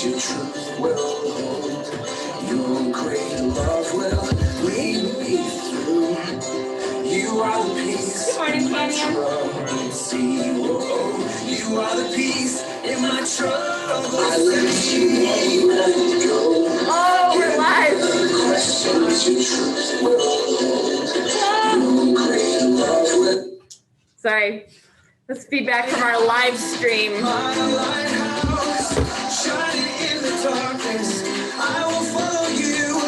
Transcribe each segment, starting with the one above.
your truth will hold. Your great love will lead me through. You are the peace in my troubled sea. Whoa. You are the peace in my troubled sea. I let you let go. Oh, we're live. The questions your truth will hold. Your great love will. Sorry, that's feedback from our live stream. My lighthouse, shining in the darkness, I will follow you.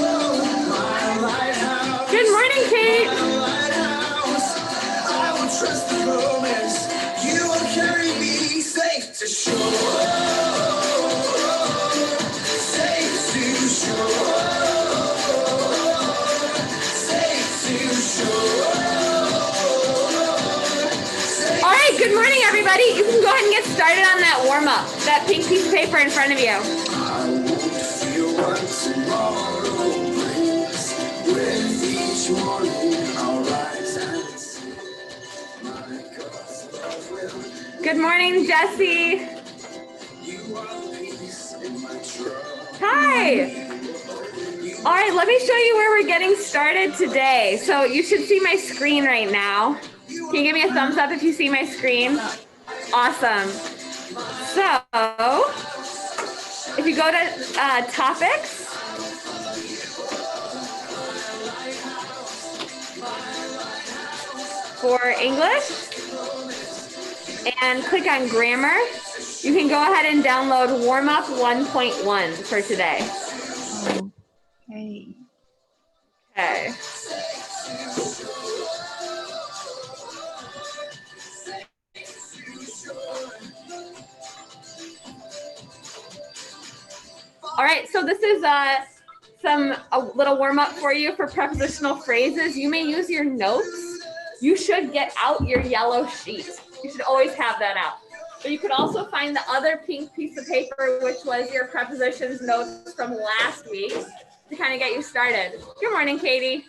My lighthouse. Good morning, Kate. My lighthouse, I will trust the moments. You will carry me safe to shore. Safe to shore. Safe to shore. All right, good morning, everybody. You can go ahead and get started on that warm-up, that pink piece of paper in front of you. I won't feel what tomorrow brings. With each morning, I'll rise and see. My God's love will. Good morning, Jesse. You are the peace in my trouble. Hi. All right, let me show you where we're getting started today. So you should see my screen right now. Can you give me a thumbs up if you see my screen? Awesome. So if you go to topics, for English and click on grammar, you can go ahead and download warm-up 1.1 for today. Okay. Okay. All right, so this is a little warm-up for you for prepositional phrases. You may use your notes. You should get out your yellow sheet. You should always have that out. But you could also find the other pink piece of paper, which was your prepositions notes from last week, to kind of get you started. Good morning, Katie.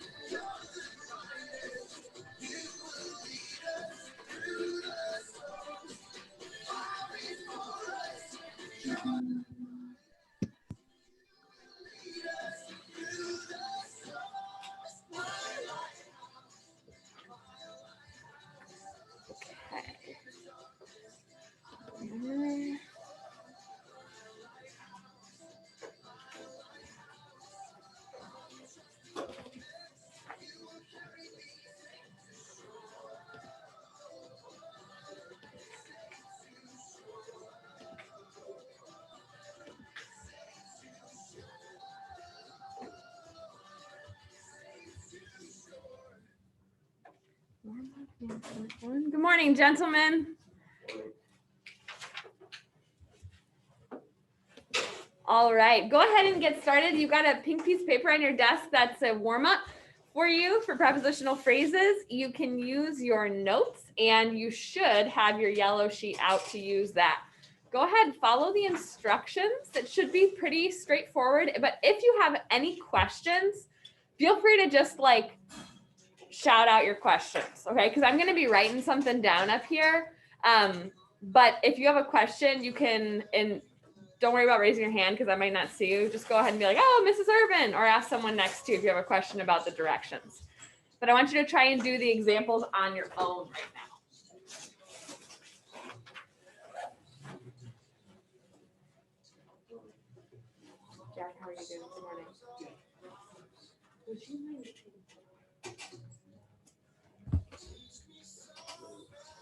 Good morning, gentlemen. All right, go ahead and get started. You've got a pink piece of paper on your desk that's a warm-up for you for prepositional phrases. You can use your notes, and you should have your yellow sheet out to use that. Go ahead, follow the instructions. It should be pretty straightforward, but if you have any questions, feel free to just like shout out your questions, okay? Because I'm going to be writing something down up here. But if you have a question, you can, and don't worry about raising your hand because I might not see you. Just go ahead and be like, oh, Mrs. Urban, or ask someone next to you if you have a question about the directions. But I want you to try and do the examples on your own right now. Jack, how are you doing this morning? Would you mind?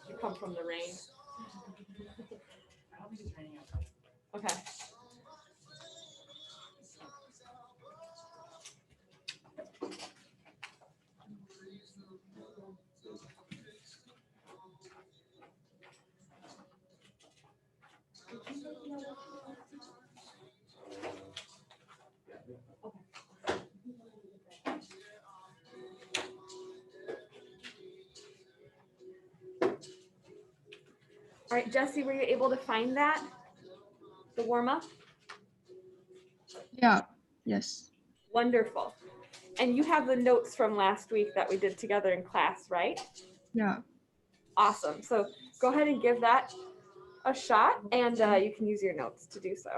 You come from the rain. I don't think it's raining outside. Okay. All right, Jesse, were you able to find that? The warm-up? Yeah. Yes. Wonderful. And you have the notes from last week that we did together in class, right? Yeah. Awesome. So go ahead and give that a shot, and you can use your notes to do so.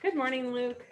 Good morning, Luke.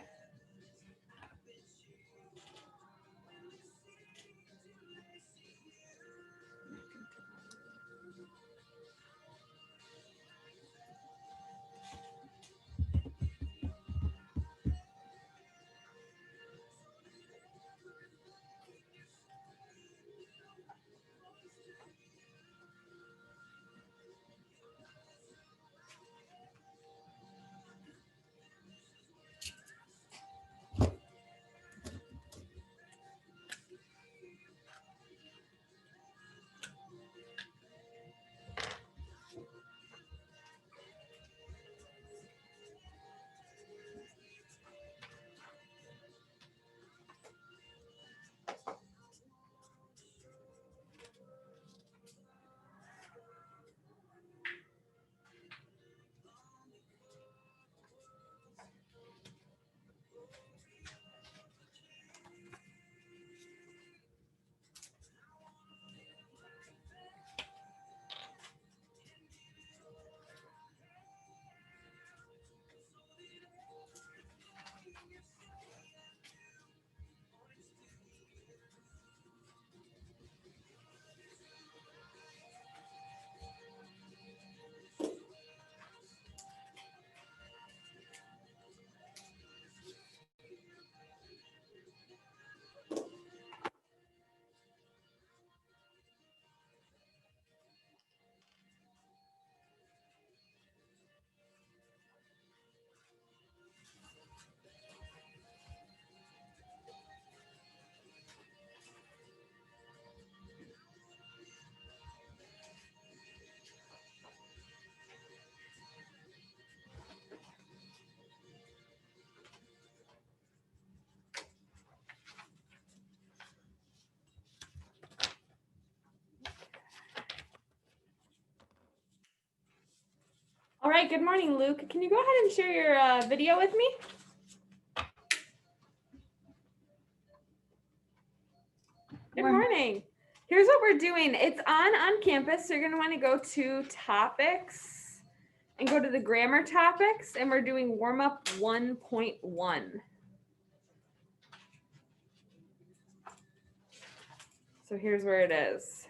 All right, good morning, Luke. Can you go ahead and share your video with me? Good morning. Here's what we're doing. It's on campus, so you're going to want to go to topics and go to the grammar topics, and we're doing warm up 1.1. So here's where it is.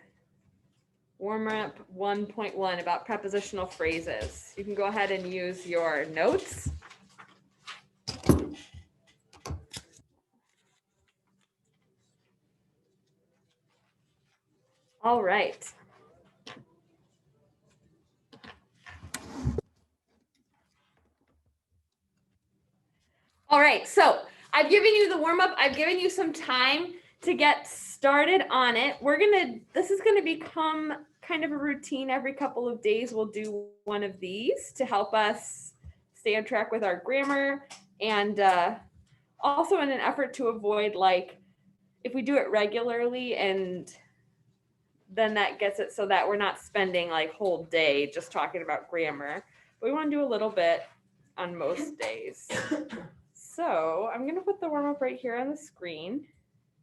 Warm up 1.1 about prepositional phrases. You can go ahead and use your notes. All right. All right, so I've given you the warm up. I've given you some time to get started on it. This is gonna become kind of a routine. Every couple of days, we'll do one of these to help us stay on track with our grammar, and also in an effort to avoid, like, if we do it regularly and then that gets it so that we're not spending like whole day just talking about grammar. We want to do a little bit on most days. So I'm gonna put the warm up right here on the screen.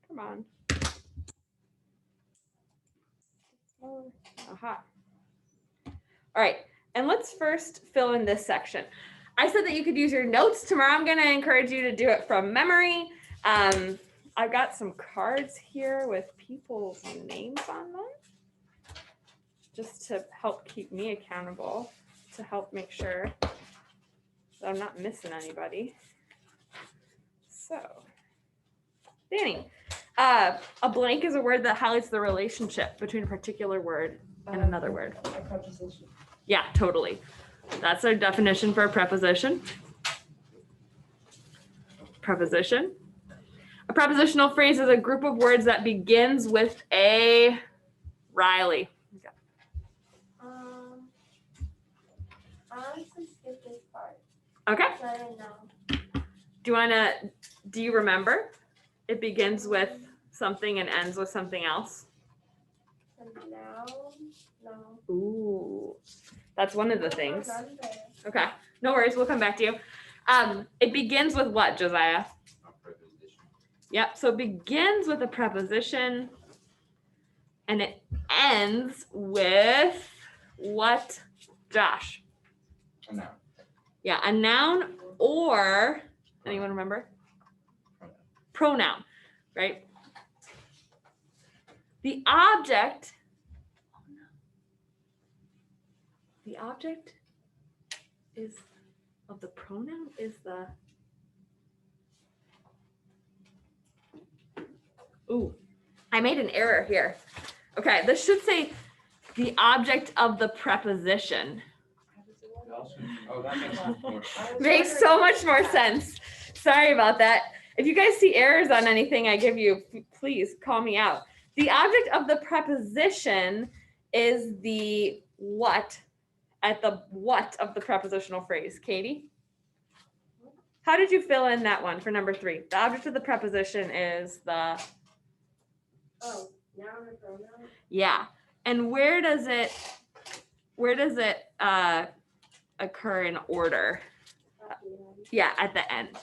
Come on. Aha. All right, and let's first fill in this section. I said that you could use your notes. Tomorrow I'm gonna encourage you to do it from memory. I've got some cards here with people's names on them, just to help keep me accountable, to help make sure that I'm not missing anybody. So, Danny, a blank is a word that highlights the relationship between a particular word and another word. A preposition. Yeah, totally. That's our definition for a preposition. Preposition. A prepositional phrase is a group of words that begins with a Riley. I want to skip this part. Okay. So I don't know. Do you remember? It begins with something and ends with something else. And now, no. Ooh, that's one of the I don't things. remember. Okay, no worries. We'll come back to you. It begins with what, Josiah? A preposition. Yep. So it begins with a preposition. and it ends with what, Josh? A noun. Yeah, a noun or, anyone remember? Pronoun, right? The object is of the pronoun is the, ooh, I made an error here. Okay, this should say the object of the preposition. Oh, that makes more sense. Makes so much more sense. Sorry about that. If you guys see errors on anything I give you, please call me out. The object of the preposition is the what at the what of the prepositional phrase. Katie? How did you fill in that one for number 3? The object of the preposition is the, Oh, noun or pronoun? yeah. And where does it occur in order? Yeah, at the end.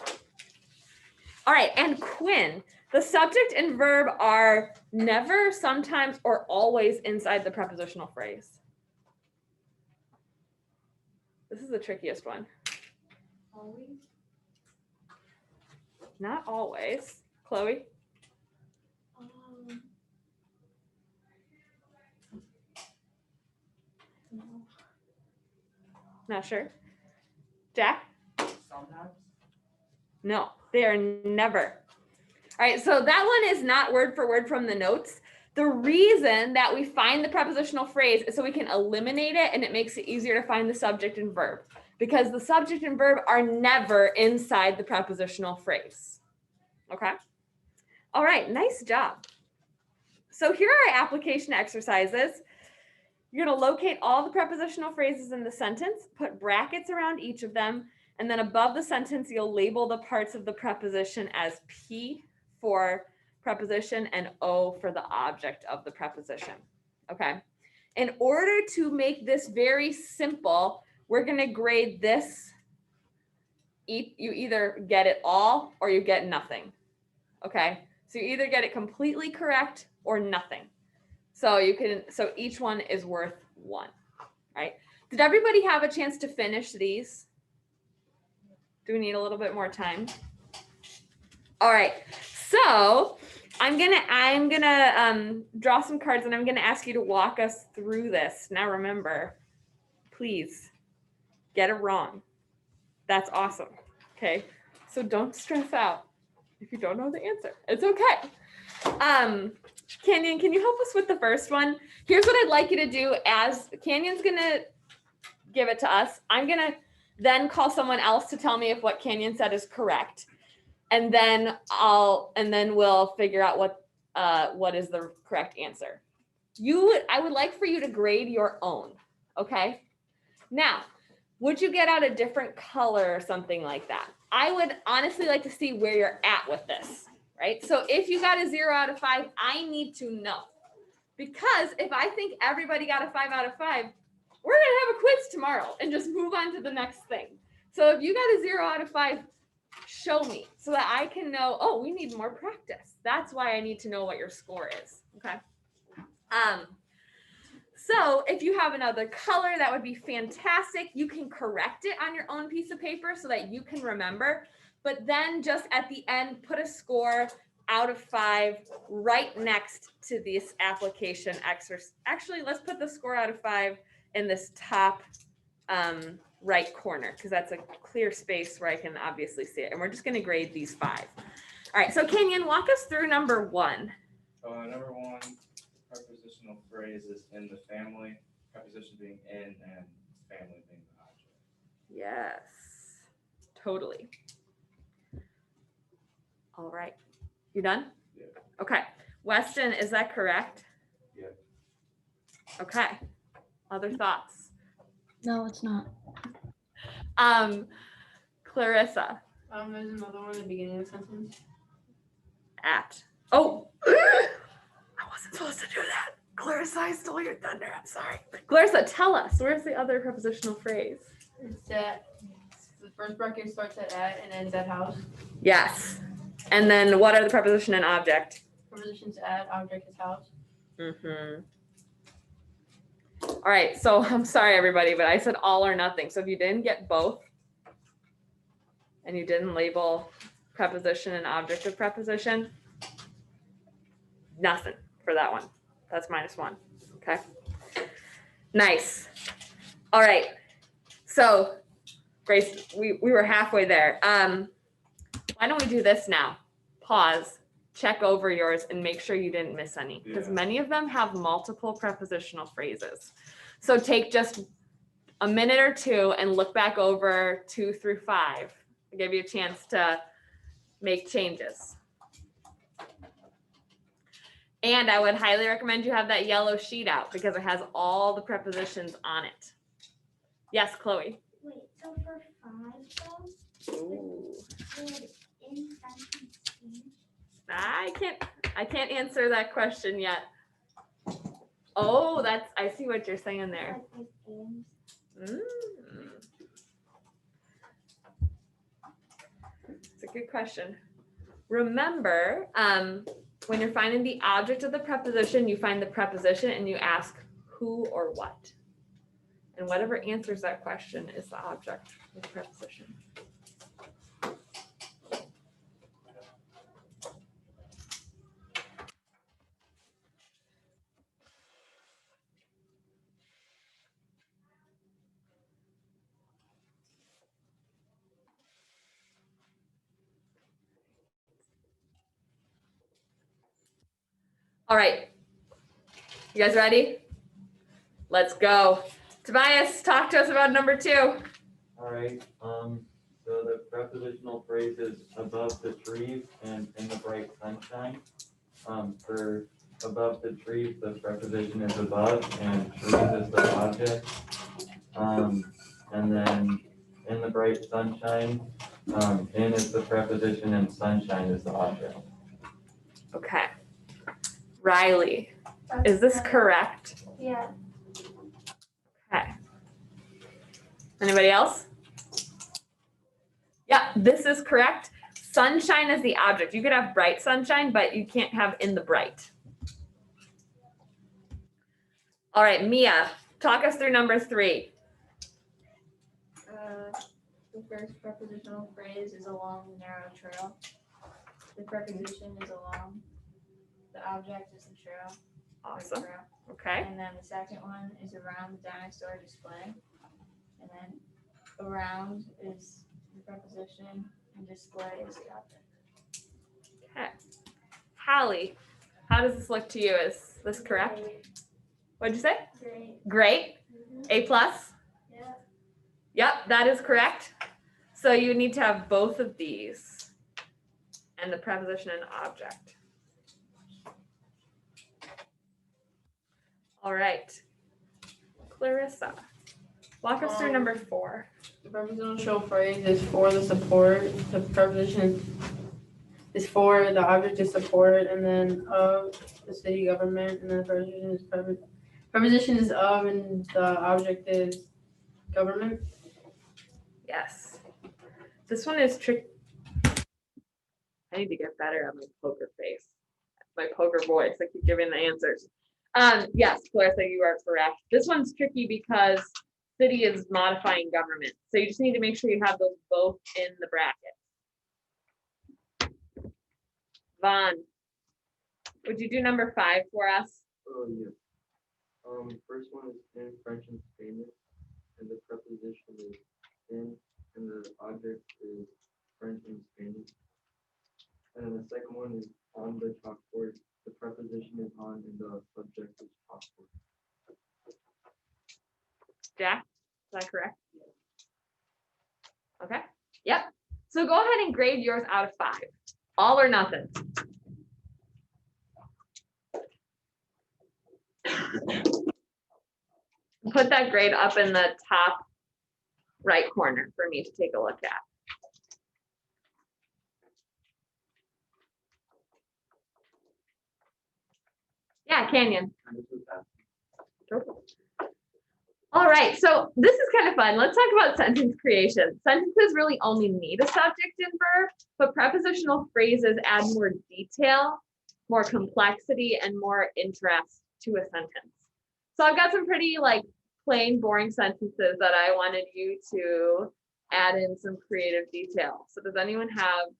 All right, and Quinn, the subject and verb are never, sometimes, or always inside the prepositional phrase. This is the trickiest one. Always? Not always. Chloe? Not sure. Jack? Sometimes. No, they are never. All right, so that one is not word for word from the notes. The reason that we find the prepositional phrase is so we can eliminate it, and it makes it easier to find the subject and verb, because the subject and verb are never inside the prepositional phrase. Okay? All right, nice job. So here are our application exercises. You're going to locate all the prepositional phrases in the sentence, put brackets around each of them, and then above the sentence, you'll label the parts of the preposition as P for preposition and O for the object of the preposition. Okay. In order to make this very simple, we're going to grade this. You either get it all or you get nothing. Okay. So you either get it completely correct or nothing. So each one is worth 1, right? Did everybody have a chance to finish these? Do we need a little bit more time? All right, so I'm gonna draw some cards and I'm gonna ask you to walk us through this. Now remember, please get it wrong. That's awesome. Okay, so don't stress out if you don't know the answer. It's okay. Canyon, can you help us with the first one? Here's what I'd like you to do. As Canyon's gonna give it to us, I'm gonna then call someone else to tell me if what Canyon said is correct, and then we'll figure out what is the correct answer. I would like for you to grade your own. Okay. Now, would you get out a different color or something like that? I would honestly like to see where you're at with this. Right? So if you got a 0 out of 5, I need to know. Because if I think everybody got a 5 out of 5, we're going to have a quiz tomorrow and just move on to the next thing. So if you got a 0 out of 5, show me so that I can know, oh, we need more practice. That's why I need to know what your score is. Okay. So if you have another color, that would be fantastic. You can correct it on your own piece of paper so that you can remember. But then just at the end, put a score out of 5 right next to this application exercise. Actually, let's put the score out of 5 in this top right corner, because that's a clear space where I can obviously see it. And we're just going to grade these 5. All right, so Kenyon, walk us through number 1. Number 1, prepositional phrase is in the family, preposition being in, and family being the object. Yes, totally. All right. You done? Yeah. Okay. Weston, is that correct? Yeah. Okay. Other thoughts? No, it's not. Clarissa. There's another one at the beginning of the sentence. Oh, I wasn't supposed to do that. Clarissa, I stole your thunder. I'm sorry. Clarissa, tell us, where's the other prepositional phrase? It's at, the first bracket starts at and ends at house. Yes. And then what are the preposition and object? Prepositions at, object is house. All right, so I'm sorry everybody, but I said all or nothing. So if you didn't get both and you didn't label preposition and object of preposition, nothing for that one. That's -1. Okay. Nice. All right. So Grace, we were halfway there. Why don't we do this now? Pause, check over yours and make sure you didn't miss any, because Yeah. many of them have multiple prepositional phrases. So take just a minute or two and look back over 2 through 5. I'll give you a chance to make changes. And I would highly recommend you have that yellow sheet out because it has all the prepositions on it. Yes, Chloe. Wait, so for 5 though, Ooh. would in sentence change? I can't answer that question yet. Oh, I see what you're saying there. Like and It's a good question. Remember, when you're finding the object of the preposition, you find the preposition and you ask who or what. And whatever answers that question is the object of the preposition. All right, you guys ready? Let's go. Tobias, talk to us about number 2. All right, so the prepositional phrase is above the trees and in the bright sunshine. For above the trees, the preposition is above and trees is the object. And then in the bright sunshine, in is the preposition and sunshine is the object. Okay. Riley, is this correct? yeah, Okay. Anybody else? Yeah, this is correct. Sunshine is the object. You could have bright sunshine, but you can't have in the bright. All right, Mia, talk us through number 3. The first prepositional phrase is along the narrow trail. The preposition is along. The object is the trail. Awesome. Trail. Okay. And then the second one is around the dinosaur display. And then around is the preposition and display is the object. Okay. Hallie, how does this look to you? Is this correct? What'd you say? great. Great. Mhm. A+? Yeah. Yep, that is correct. So you need to have both of these and the preposition and object. All right. Clarissa, walk us through number 4. The prepositional phrase is for the support. The preposition is for, the object is support, and then of the city government, and then the preposition is of, and the object is government. Yes. This one is tricky. I need to get better at my poker face, my poker voice. I keep giving the answers. Yes, Clarissa, you are correct. This one's tricky because city is modifying government. So you just need to make sure you have those both in the bracket. Vaughn, would you do number 5 for us? Oh, yeah. First one is in French and Spanish, and the preposition is in, and the object is French and Spanish. And then the second one is on the chalkboard. The preposition is on, and the subject is chalkboard. Jack, is that correct? Okay. Yep. So go ahead and grade yours out of 5. All or nothing. Put that grade up in the top right corner for me to take a look at. Yeah, Canyon. All right, so this is kind of fun. Let's talk about sentence creation. Sentences really only need a subject and verb, but prepositional phrases add more detail, more complexity, and more interest to a sentence. So I've got some pretty like plain, boring sentences that I wanted you to add in some creative detail. So does anyone have,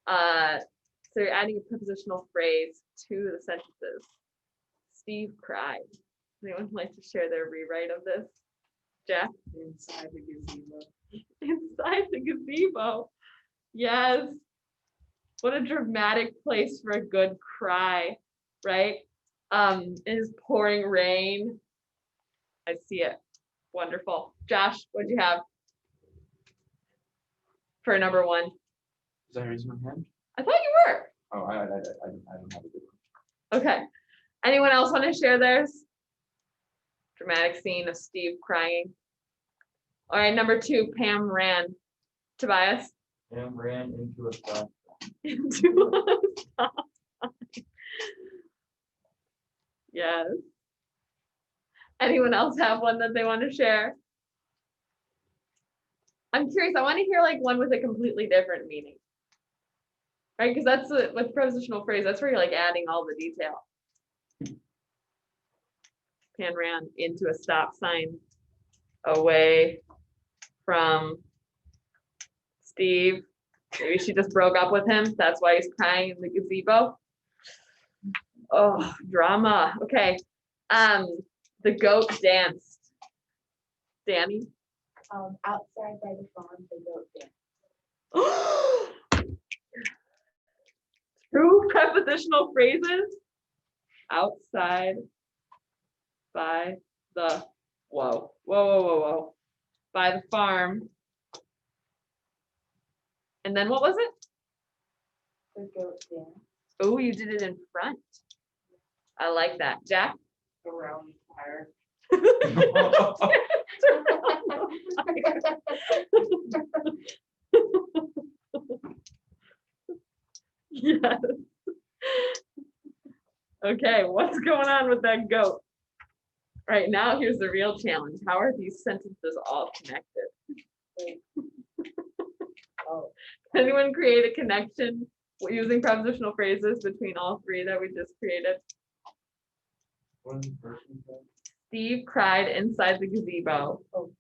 so you're adding a prepositional phrase to the sentences. Steve cried. Anyone like to share their rewrite of this? Jack? Inside the gazebo. Inside the gazebo. Yes. What a dramatic place for a good cry, right? It is pouring rain. I see it. Wonderful. Josh, what'd you have for number one? Is that raising my hand? I thought you were. Oh, I don't have a good one. Okay. Anyone else want to share theirs? Dramatic scene of Steve crying. All right, number two, Pam ran. Tobias? Pam ran into a stop. Into a stop sign. Yes. Anyone else have one that they want to share? I'm curious. I want to hear like one with a completely different meaning. Right? Because that's with prepositional phrase, that's where you're like adding all the detail. Pan ran into a stop sign away from Steve. Maybe she just broke up with him. That's why he's crying in the gazebo. Oh, drama. Okay. The goat danced. Danny? Outside by the farm, the goat dance. True prepositional phrases. Outside by the, whoa. By the farm. And then what was it? The goat dance. Oh, you did it in front. I like that. Jack? Around the fire. Yes. Okay, what's going on with that goat? Right now, here's the real challenge. How are these sentences all connected? Oh. Can anyone create a connection using prepositional phrases between all three that we just created? One person said, Steve cried inside the gazebo. Oh.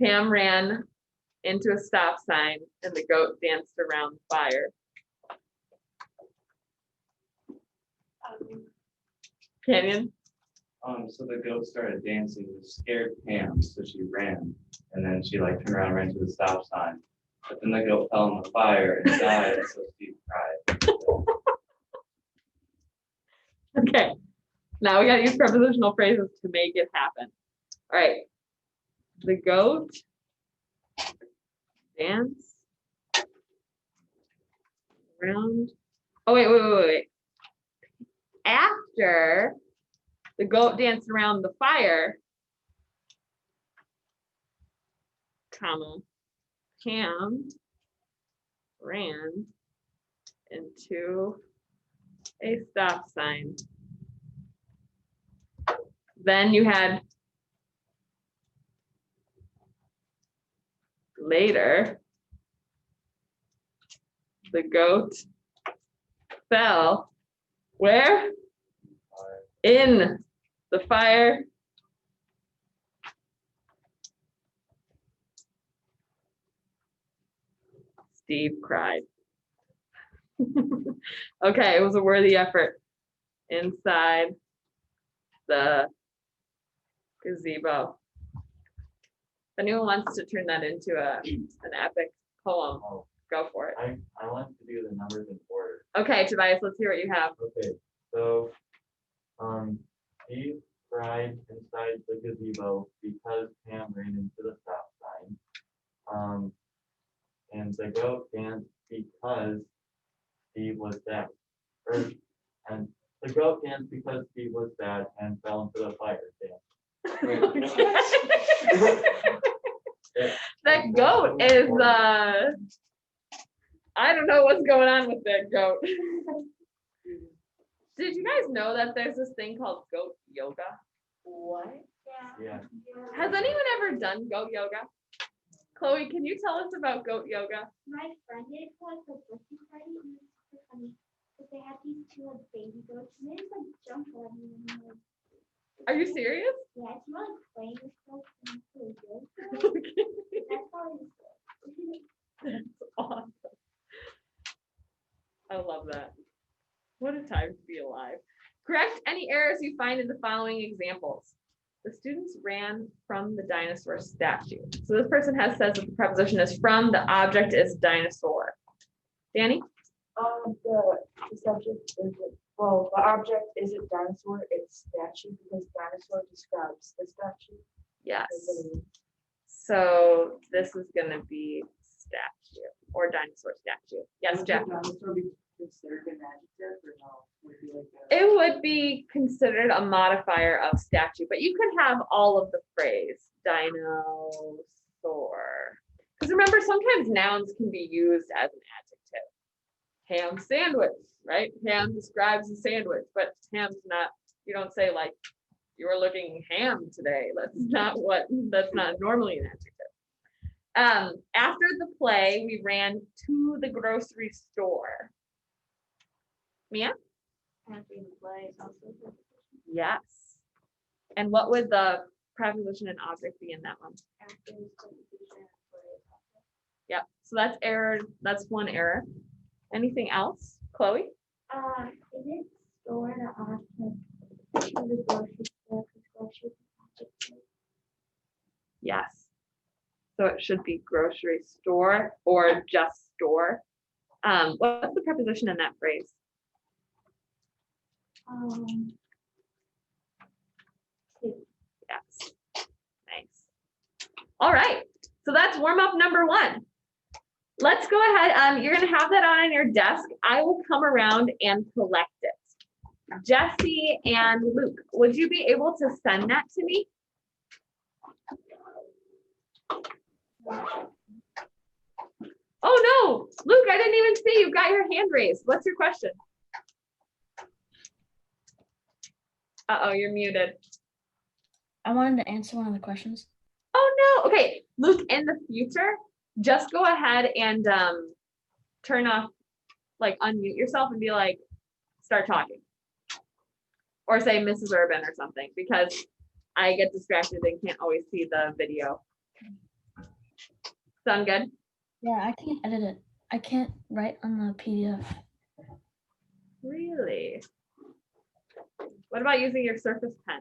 Pam ran into a stop sign, and the goat danced around the fire. Canyon? So the goat started dancing, it scared Pam, so she ran, and then she like turned around and ran to the stop sign. But then the goat fell in the fire and died, so Steve cried. Okay, now we gotta use prepositional phrases to make it happen. All right, the goat dance around. Oh wait. After the goat danced around the fire, comma, Pam ran into a stop sign. Then you had later, the goat fell where? In the fire. Steve cried. Okay, it was a worthy effort. Inside the gazebo. If anyone wants to turn that into an epic poem, oh, go for it. I want to do the numbers in order. Okay, Tobias, let's hear what you have. Okay, so, Steve cried inside the gazebo because Pam ran into the stop sign. And the goat danced because Steve was sad. And the goat danced because Steve was sad and fell into the fire. That goat is I don't know what's going on with that goat. Did you guys know that there's this thing called goat yoga? What? Yeah. Has anyone ever done goat yoga? Chloe, can you tell us about goat yoga? My friend did it for like her birthday party, and it was super funny. Because they had these two like baby goats, and they just like jumped on me. And, like, Are you serious? yeah, it's more like playing with stuff and it's really good. That's probably just That's awesome. I love that. What a time to be alive. Correct any errors you find in the following examples. The students ran from the dinosaur statue. So this person says that the preposition is from, the object is dinosaur. Danny? The subject is, well, the object isn't dinosaur, it's statue because dinosaur describes the statue. Yes. So this is gonna be statue or dinosaur statue. Yes, Jeff? Dinosaur be considered an adjective or no? Would it be like a- It would be considered a modifier of statue, but you could have all of the phrase dinosaur. Because remember, sometimes nouns can be used as an adjective. Ham sandwich, right? Ham describes a sandwich, but ham's not, you don't say like, you were looking ham today. That's not normally an adjective. After the play, we ran to the grocery store. Mia? After the play is also a preposition. Yes. And what would the preposition and object be in that one? after the preposition for it. Yep. So that's error. That's one error. Anything else, Chloe? Is it store the object to the grocery store? Because grocery is an adjective. Yes. So it should be grocery store or just store. What's the preposition in that phrase? To. Yes. Nice. All right. So that's warm up number one. Let's go ahead. You're going to have that on your desk. I will come around and collect it. Jesse and Luke, would you be able to send that to me? Oh no, Luke, I didn't even see you got your hand raised. What's your question? Uh-oh, you're muted. I wanted to answer one of the questions. Oh no. Okay, Luke, in the future, just go ahead and turn off, like unmute yourself and be like, start talking. Or say Mrs. Urban or something, because I get distracted and can't always see the video. Sound good? Yeah, I can't edit it. I can't write on the PDF. Really? What about using your Surface Pen?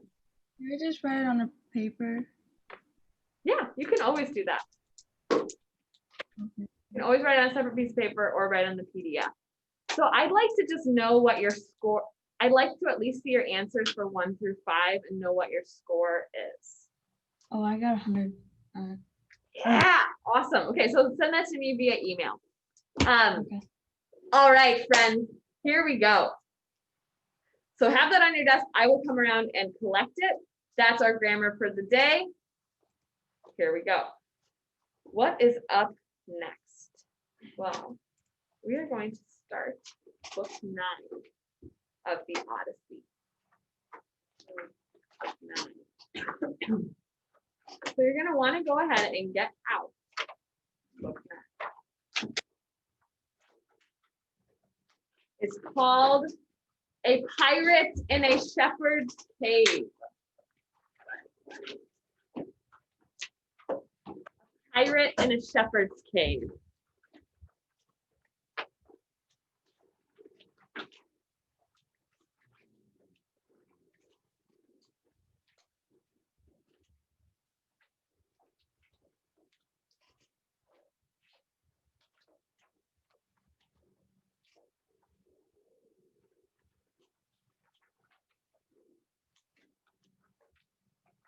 Can I just write it on a paper? Yeah, you can always do that. You can always write on a separate piece of paper or write on the PDF. So I'd like to just know what your score, I'd like to at least see your answers for 1 through 5 and know what your score is. Oh, I got 100. Yeah, awesome. Okay, so send that to me via email. Okay. All right, friends, here we go. So have that on your desk. I will come around and collect it. That's our grammar for the day. Here we go. What is up next? Well, we are going to start book 9 of the Odyssey. Book 9. So you're going to want to go ahead and get out book 9. It's called A Pirate in a Shepherd's Cave. Pirate in a Shepherd's Cave.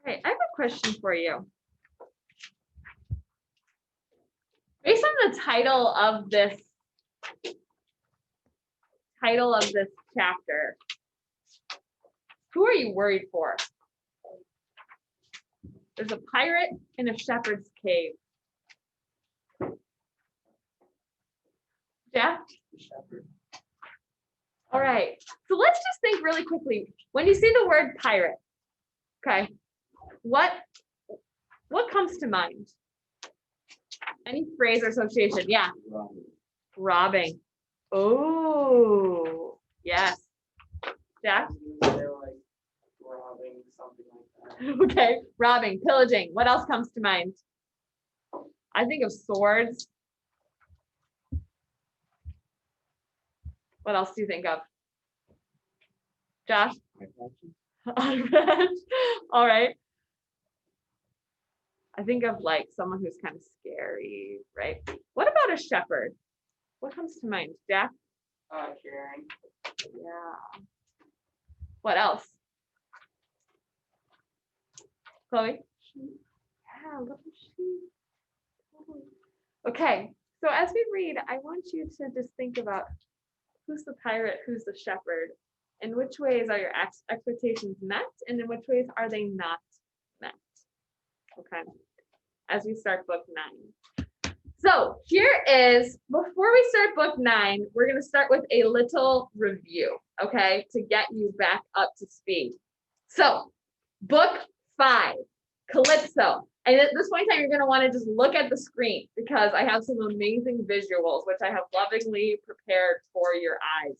Okay, I have a question for you. Based on the title of this chapter, who are you worried for? There's a pirate in a shepherd's cave. Jeff? All right, so let's just think really quickly. When you see the word pirate, okay, what comes to mind? Any phrase or association? Yeah. Robbing. Oh, Yes. Jack? They're like robbing, something like that. Okay, robbing, pillaging. What else comes to mind? I think of swords. What else do you think of? Josh? All right. I think of like someone who's kind of scary, right? What about a shepherd? What comes to mind, Jack? Caring. Yeah. What else? Chloe? Yeah, little sheep. Totally. Okay, so as we read, I want you to just think about who's the pirate, who's the shepherd, in which ways are your expectations met, and in which ways are they not met? Okay, as we start book 9. So here is, before we start book 9, we're going to start with a little review, okay, to get you back up to speed. So book 5, Calypso. And at this point in time, you're going to want to just look at the screen because I have some amazing visuals, which I have lovingly prepared for your eyes.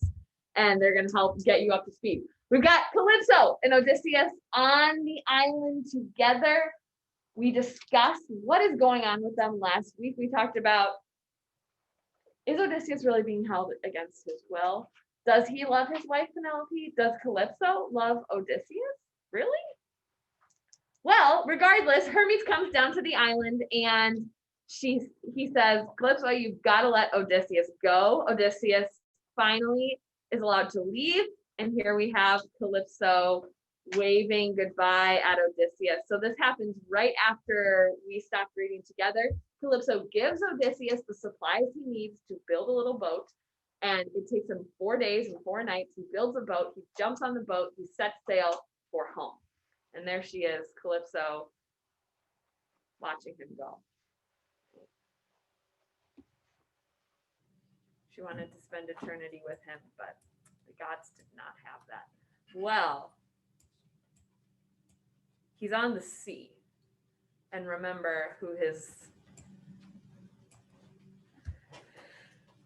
And they're going to help get you up to speed. We've got Calypso and Odysseus on the island together. We discussed what is going on with them last week. We talked about, is Odysseus really being held against his will? Does he love his wife Penelope? Does Calypso love Odysseus? Really? Well, regardless, Hermes comes down to the island and he says, Calypso, you've got to let Odysseus go. Odysseus finally is allowed to leave. And here we have Calypso waving goodbye at Odysseus. So this happens right after we stopped reading together. Calypso gives Odysseus the supplies he needs to build a little boat. And it takes him 4 days and 4 nights. He builds a boat, he jumps on the boat, he sets sail for home. And there she is, Calypso, watching him go. She wanted to spend eternity with him, but the gods did not have that. Well, he's on the sea. And remember who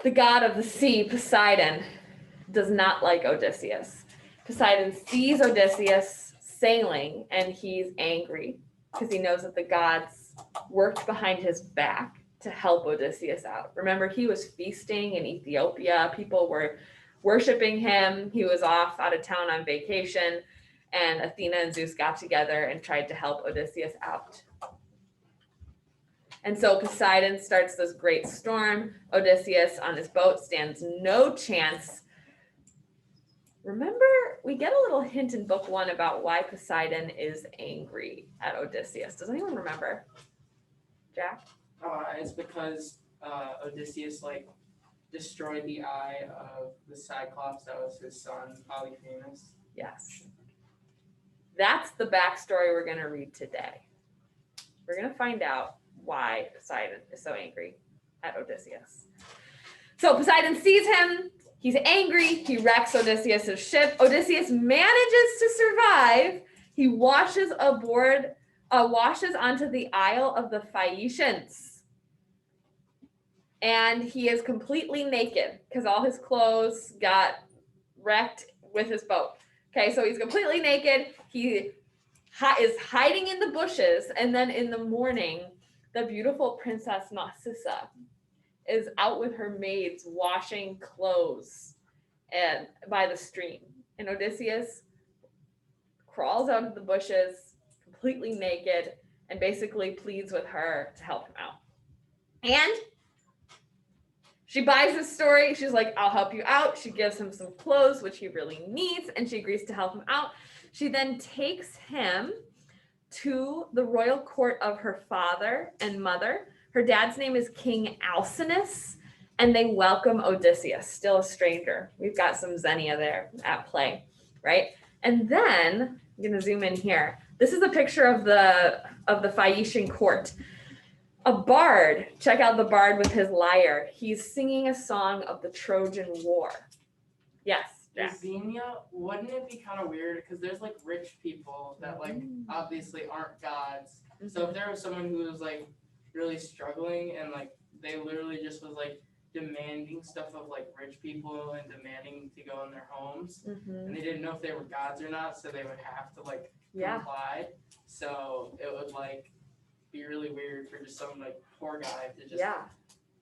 the god of the sea, Poseidon, does not like Odysseus. Poseidon sees Odysseus sailing and he's angry because he knows that the gods worked behind his back to help Odysseus out. Remember, he was feasting in Ethiopia. People were worshiping him. He was off out of town on vacation, and Athena and Zeus got together and tried to help Odysseus out. And so Poseidon starts this great storm. Odysseus on his boat stands no chance. Remember, we get a little hint in book 1 about why Poseidon is angry at Odysseus. Does anyone remember? Jack? It's because Odysseus destroyed the eye of the Cyclops that was his son, Polyphemus. Yes. That's the backstory we're going to read today. We're going to find out why Poseidon is so angry at Odysseus. So Poseidon sees him. He's angry. He wrecks Odysseus' ship. Odysseus manages to survive. He washes onto the Isle of the Phaeacians. And he is completely naked because all his clothes got wrecked with his boat. Okay, so he's completely naked. He is hiding in the bushes. And then in the morning, the beautiful Princess Narcissa is out with her maids washing clothes and by the stream. And Odysseus crawls out of the bushes completely naked and basically pleads with her to help him out. And she buys his story. She's like, I'll help you out. She gives him some clothes, which he really needs, and she agrees to help him out. She then takes him to the royal court of her father and mother. Her dad's name is King Alcinous, and they welcome Odysseus, still a stranger. We've got some Xenia there at play, right? And then I'm gonna zoom in here. This is a picture of the Phaeacian court. A bard, check out the bard with his lyre. He's singing a song of the Trojan War. Yes, Jack. Xenia, wouldn't it be kind of weird? Because there's rich people that obviously aren't gods. So if there was someone who was really struggling and they literally just was demanding stuff of like rich people and demanding to go in their homes. Mhm. And they didn't know if they were gods or not, so they would have to like Yeah. comply. So it would like be really weird for just some like poor guy to just Yeah.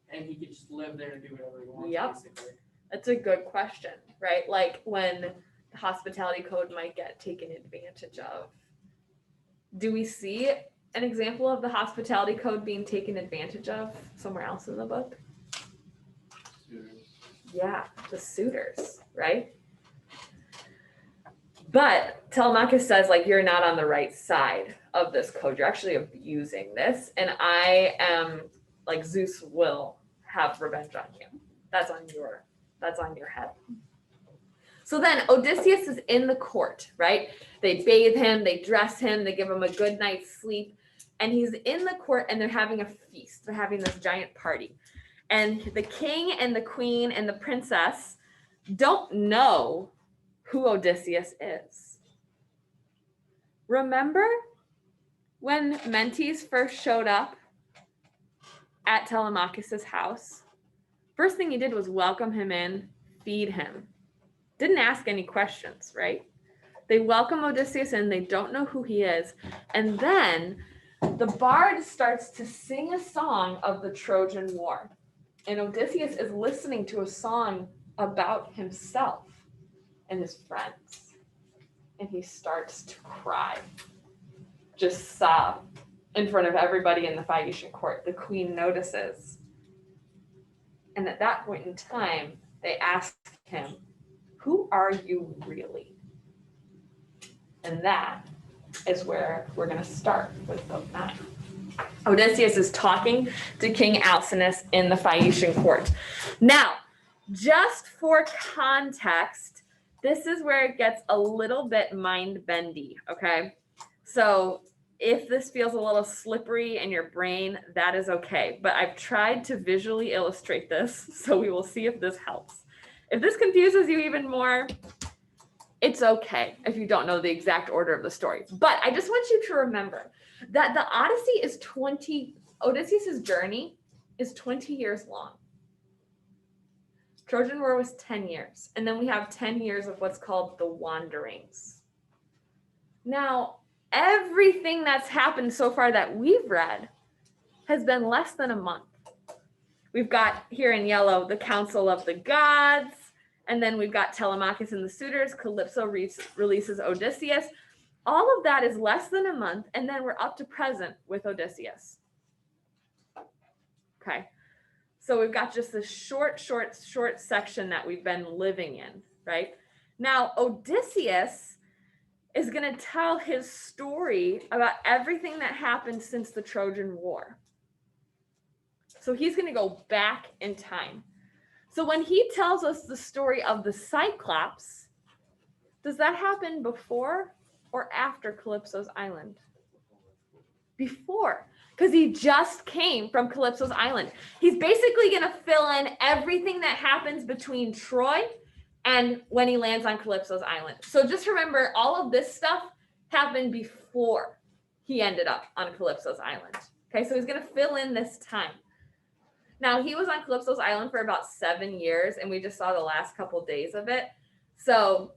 and he could just live there and do whatever he wants Yep. basically. That's a good question, right? Like when the hospitality code might get taken advantage of. Do we see an example of the hospitality code being taken advantage of somewhere else in the book? Yeah, the suitors, right? But Telemachus says, like, you're not on the right side of this code. You're actually abusing this. And I am, like, Zeus will have revenge on you. That's on your head. So then Odysseus is in the court, right? They bathe him, they dress him, they give him a good night's sleep. And he's in the court and they're having a feast. They're having this giant party. And the king and the queen and the princess don't know who Odysseus is. Remember when Mentes first showed up at Telemachus's house? First thing he did was welcome him in, feed him. Didn't ask any questions, right? They welcome Odysseus in, they don't know who he is. And then the bard starts to sing a song of the Trojan War. And Odysseus is listening to a song about himself and his friends. And he starts to cry, just sob in front of everybody in the Phaeacian court. The queen notices. And at that point in time, they ask him, who are you really? And that is where we're going to start with book 9. Odysseus is talking to King Alcinous in the Phaeacian court. Now, just for context, this is where it gets a little bit mind-bendy, okay? So if this feels a little slippery in your brain, that is okay. But I've tried to visually illustrate this, so we will see if this helps. If this confuses you even more, it's okay if you don't know the exact order of the story. But I just want you to remember that the Odyssey is Odysseus' journey is 20 years long. Trojan War was 10 years. And then we have 10 years of what's called the wanderings. Now, everything that's happened so far that we've read has been less than a month. We've got here in yellow the Council of the Gods, and then we've got Telemachus and the suitors, Calypso releases Odysseus. All of that is less than a month, and then we're up to present with Odysseus. Okay, so we've got just this short section that we've been living in, right? Now, Odysseus is going to tell his story about everything that happened since the Trojan War. So he's going to go back in time. So when he tells us the story of the Cyclops, does that happen before or after Calypso's island? Before, because he just came from Calypso's island. He's basically going to fill in everything that happens between Troy and when he lands on Calypso's island. So just remember, all of this stuff happened before he ended up on Calypso's island. Okay, so he's going to fill in this time. Now, he was on Calypso's island for about 7 years, and we just saw the last couple days of it. So,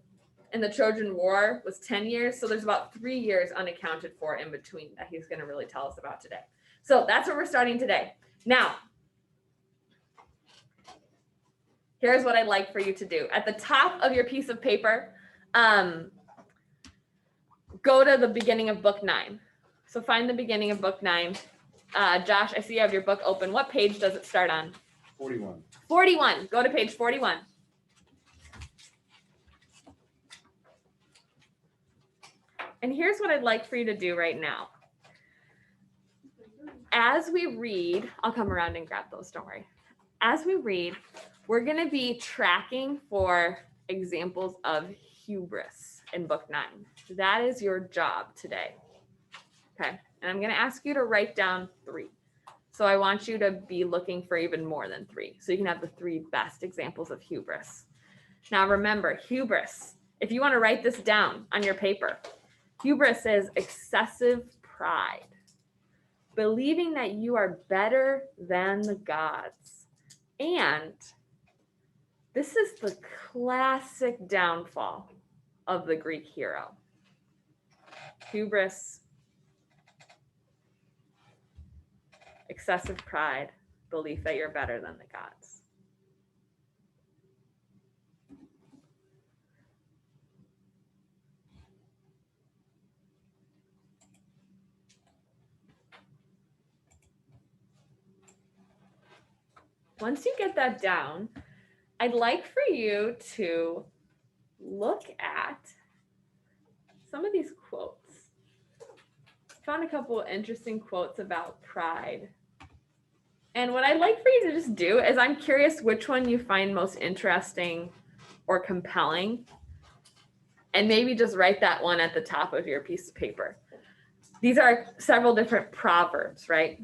and the Trojan War was 10 years, so there's about 3 years unaccounted for in between that he's going to really tell us about today. So that's where we're starting today. Now, here's what I'd like for you to do. At the top of your piece of paper, go to the beginning of book 9. So find the beginning of book 9. Josh, I see you have your book open. What page does it start on? 41. 41. Go to page 41. And here's what I'd like for you to do right now. As we read, I'll come around and grab those, don't worry. As we read, we're going to be tracking for examples of hubris in book 9. That is your job today. Okay. And I'm going to ask you to write down 3. So I want you to be looking for even more than 3. So you can have the 3 best examples of hubris. Now remember, hubris, if you want to write this down on your paper, hubris is excessive pride, believing that you are better than the gods, And this is the classic downfall of the Greek hero. Hubris, excessive pride, belief that you're better than the gods. Once you get that down, I'd like for you to look at some of these quotes. I found a couple of interesting quotes about pride. And what I'd like for you to just do is I'm curious which one you find most interesting or compelling. And maybe just write that one at the top of your piece of paper. These are several different proverbs, right?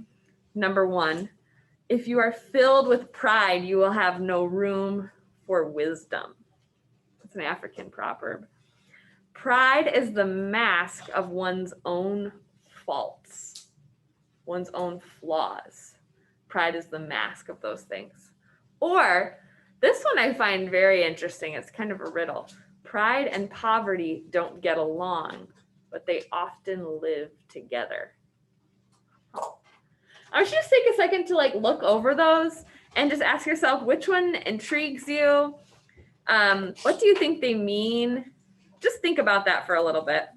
Number 1, if you are filled with pride, you will have no room for wisdom. It's an African proverb. Pride is the mask of one's own faults, one's own flaws. Pride is the mask of those things. Or this one I find very interesting. It's kind of a riddle. Pride and poverty don't get along, but they often live together. I should just take a second to look over those and just ask yourself which one intrigues you. What do you think they mean? Just think about that for a little bit.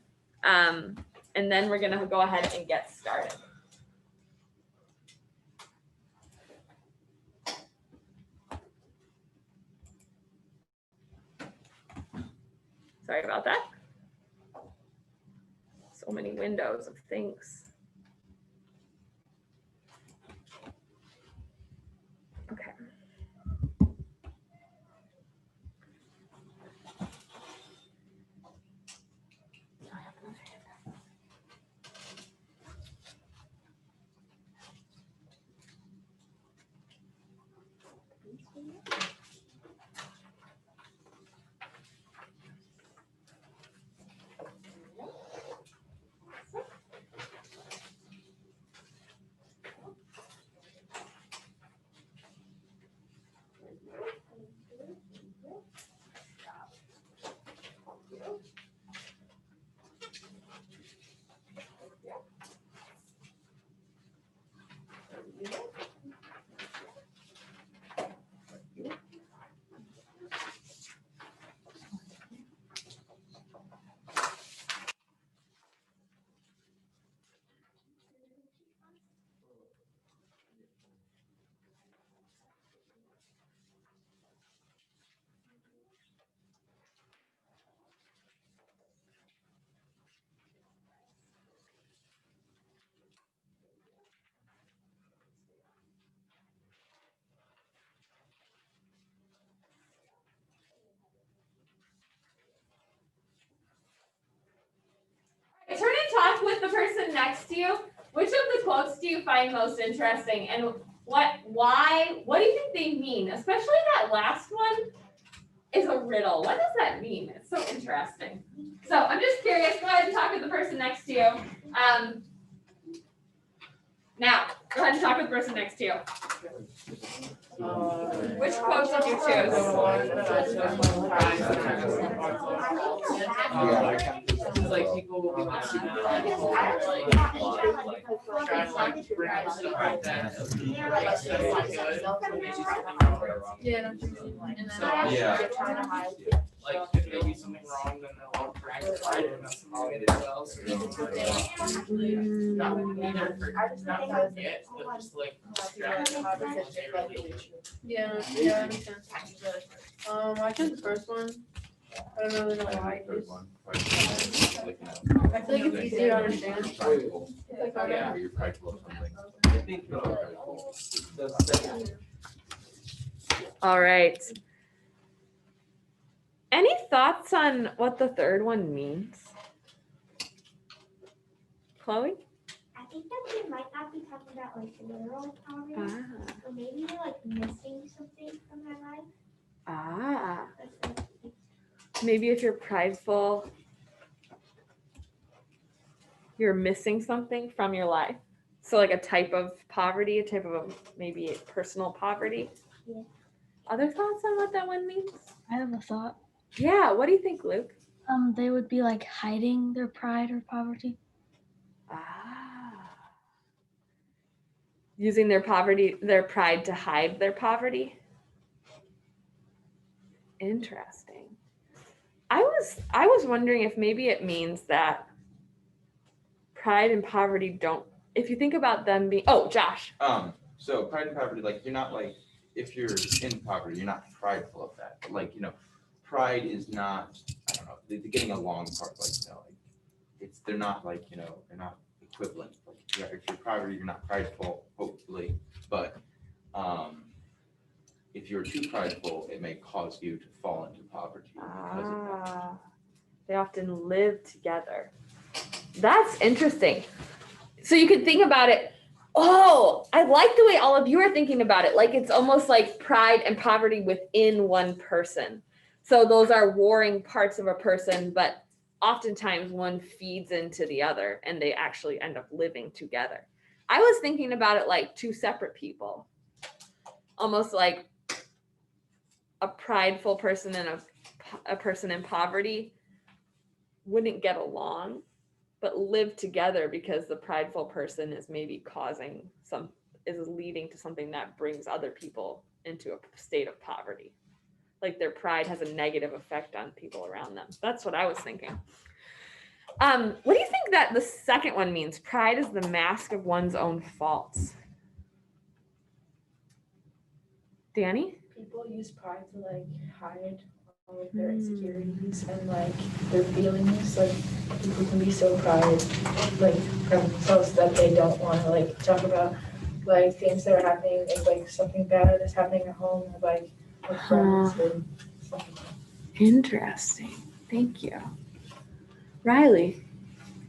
And then we're gonna go ahead and get started. Sorry about that. So many windows of things. Okay. Turn and talk with the person next to you. Which of the quotes do you find most interesting, and why, what do you think they mean? Especially that last one is a riddle. What does that mean? It's so interesting. So I'm just curious. Go ahead and talk with the person next to you. Now, go ahead and talk with the person next to you. Which quotes did you choose? Like people will be like like if they do something wrong, then they'll all correct it right and that's something they did well. So not forget, but just like Yeah, that makes sense. I chose the first one. I don't really know why. I feel like it's easier to understand. Yeah. You're practical or something. I think All right. Any thoughts on what the third one means? Chloe? I think that they might not be talking about literal poverty, Ah. or maybe they're missing something from their life. Ah. Maybe if you're prideful, you're missing something from your life. So a type of poverty, a type of maybe personal poverty. Yeah. Other thoughts on what that one means? I have a thought. Yeah, what do you think, Luke? They would be like hiding their pride or poverty. Ah. Using their pride to hide their poverty. Interesting. I was wondering if maybe it means that pride and poverty don't, if you think about them being, oh, Josh. So pride and poverty, like you're not like, if you're in poverty, you're not prideful of that. But like, pride is not, I don't know, the getting along part, like, like they're not like, they're not equivalent. Like if you're poverty, you're not prideful, hopefully. But if you're too prideful, it may cause you to fall into poverty because of that. They often live together. That's interesting. So you could think about it. Oh, I like the way all of you are thinking about it. Like it's almost like pride and poverty within one person. So those are warring parts of a person, but oftentimes one feeds into the other and they actually end up living together. I was thinking about it like two separate people, almost like a prideful person and a person in poverty wouldn't get along, but live together because the prideful person is maybe is leading to something that brings other people into a state of poverty. Like their pride has a negative effect on people around them. That's what I was thinking. What do you think that the second one means? Pride is the mask of one's own faults. Danny? People use pride to like hide all of their insecurities and like their feelings. Like people can be so proud like of themselves that they don't want to like talk about like things that are happening, if like something bad is happening at home or like with friends or something. Interesting. Thank you. Riley?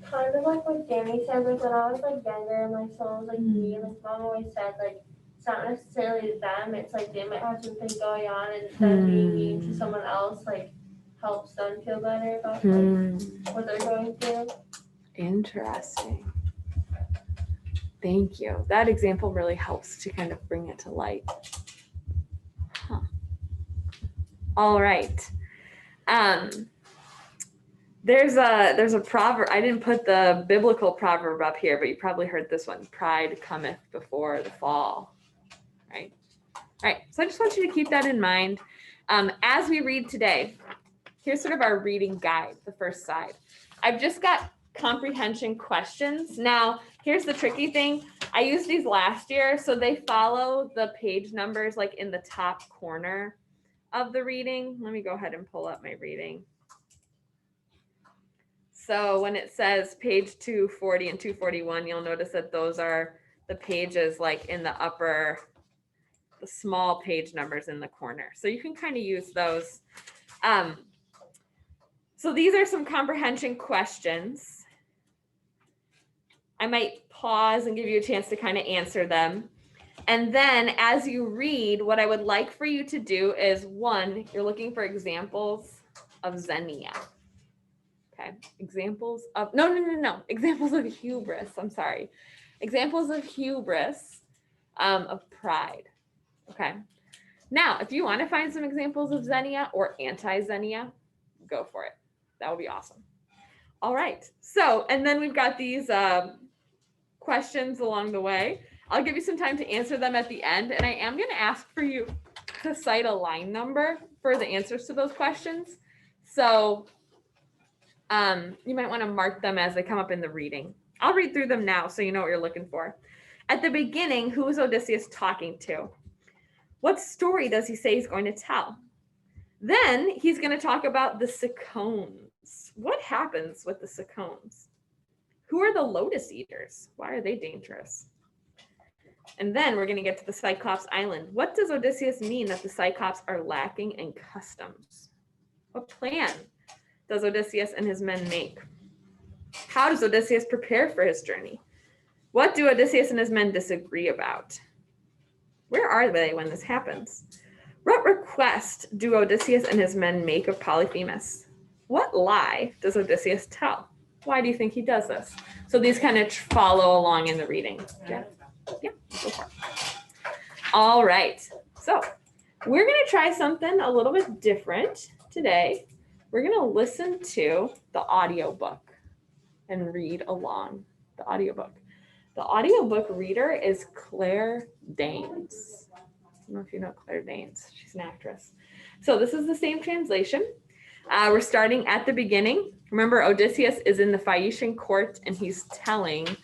Kind of like what Danny said, like when I was like younger, my son was like me, like mom always said like it's not necessarily them, it's like they might have something going on and them being mean to someone else like helps them feel better about like what they're going through. Interesting. Thank you. That example really helps to kind of bring it to light. Huh. All right. There's a proverb. I didn't put the biblical proverb up here, but you probably heard this one. Pride cometh before the fall. Right? All right. So I just want you to keep that in mind. As we read today, here's sort of our reading guide, the first side. I've just got comprehension questions. Now, here's the tricky thing. I used these last year, so they follow the page numbers like in the top corner of the reading. Let me go ahead and pull up my reading. So when it says page 240 and 241, you'll notice that those are the pages like in the upper, the small page numbers in the corner. So you can kind of use those. So these are some comprehension questions. I might pause and give you a chance to kind of answer them. And then as you read, what I would like for you to do is one, you're looking for examples of xenia. Okay, examples of, no. Examples of hubris, I'm sorry. Examples of hubris, of pride, okay? Now, if you want to find some examples of xenia or anti-xenia, go for it. That would be awesome. All right, so, and then we've got these questions along the way. I'll give you some time to answer them at the end, and I am going to ask for you to cite a line number for the answers to those questions. So you might want to mark them as they come up in the reading. I'll read through them now so you know what you're looking for. At the beginning, who is Odysseus talking to? What story does he say he's going to tell? Then he's going to talk about the Cicones. What happens with the Cicones? Who are the lotus eaters? Why are they dangerous? And then we're going to get to the Cyclops Island. What does Odysseus mean that the Cyclops are lacking in customs? What plan does Odysseus and his men make? How does Odysseus prepare for his journey? What do Odysseus and his men disagree about? Where are they when this happens? What request do Odysseus and his men make of Polyphemus? What lie does Odysseus tell? Why do you think he does this? So these kind of follow along in the reading. Yeah, go for it. All right. So We're going to try something a little bit different today. We're going to listen to the audiobook and read along the audiobook. The audiobook reader is Claire Danes. I don't know if you know Claire Danes. She's an actress. So this is the same translation. We're starting at the beginning. Remember, Odysseus is in the Phaeacian court and he's telling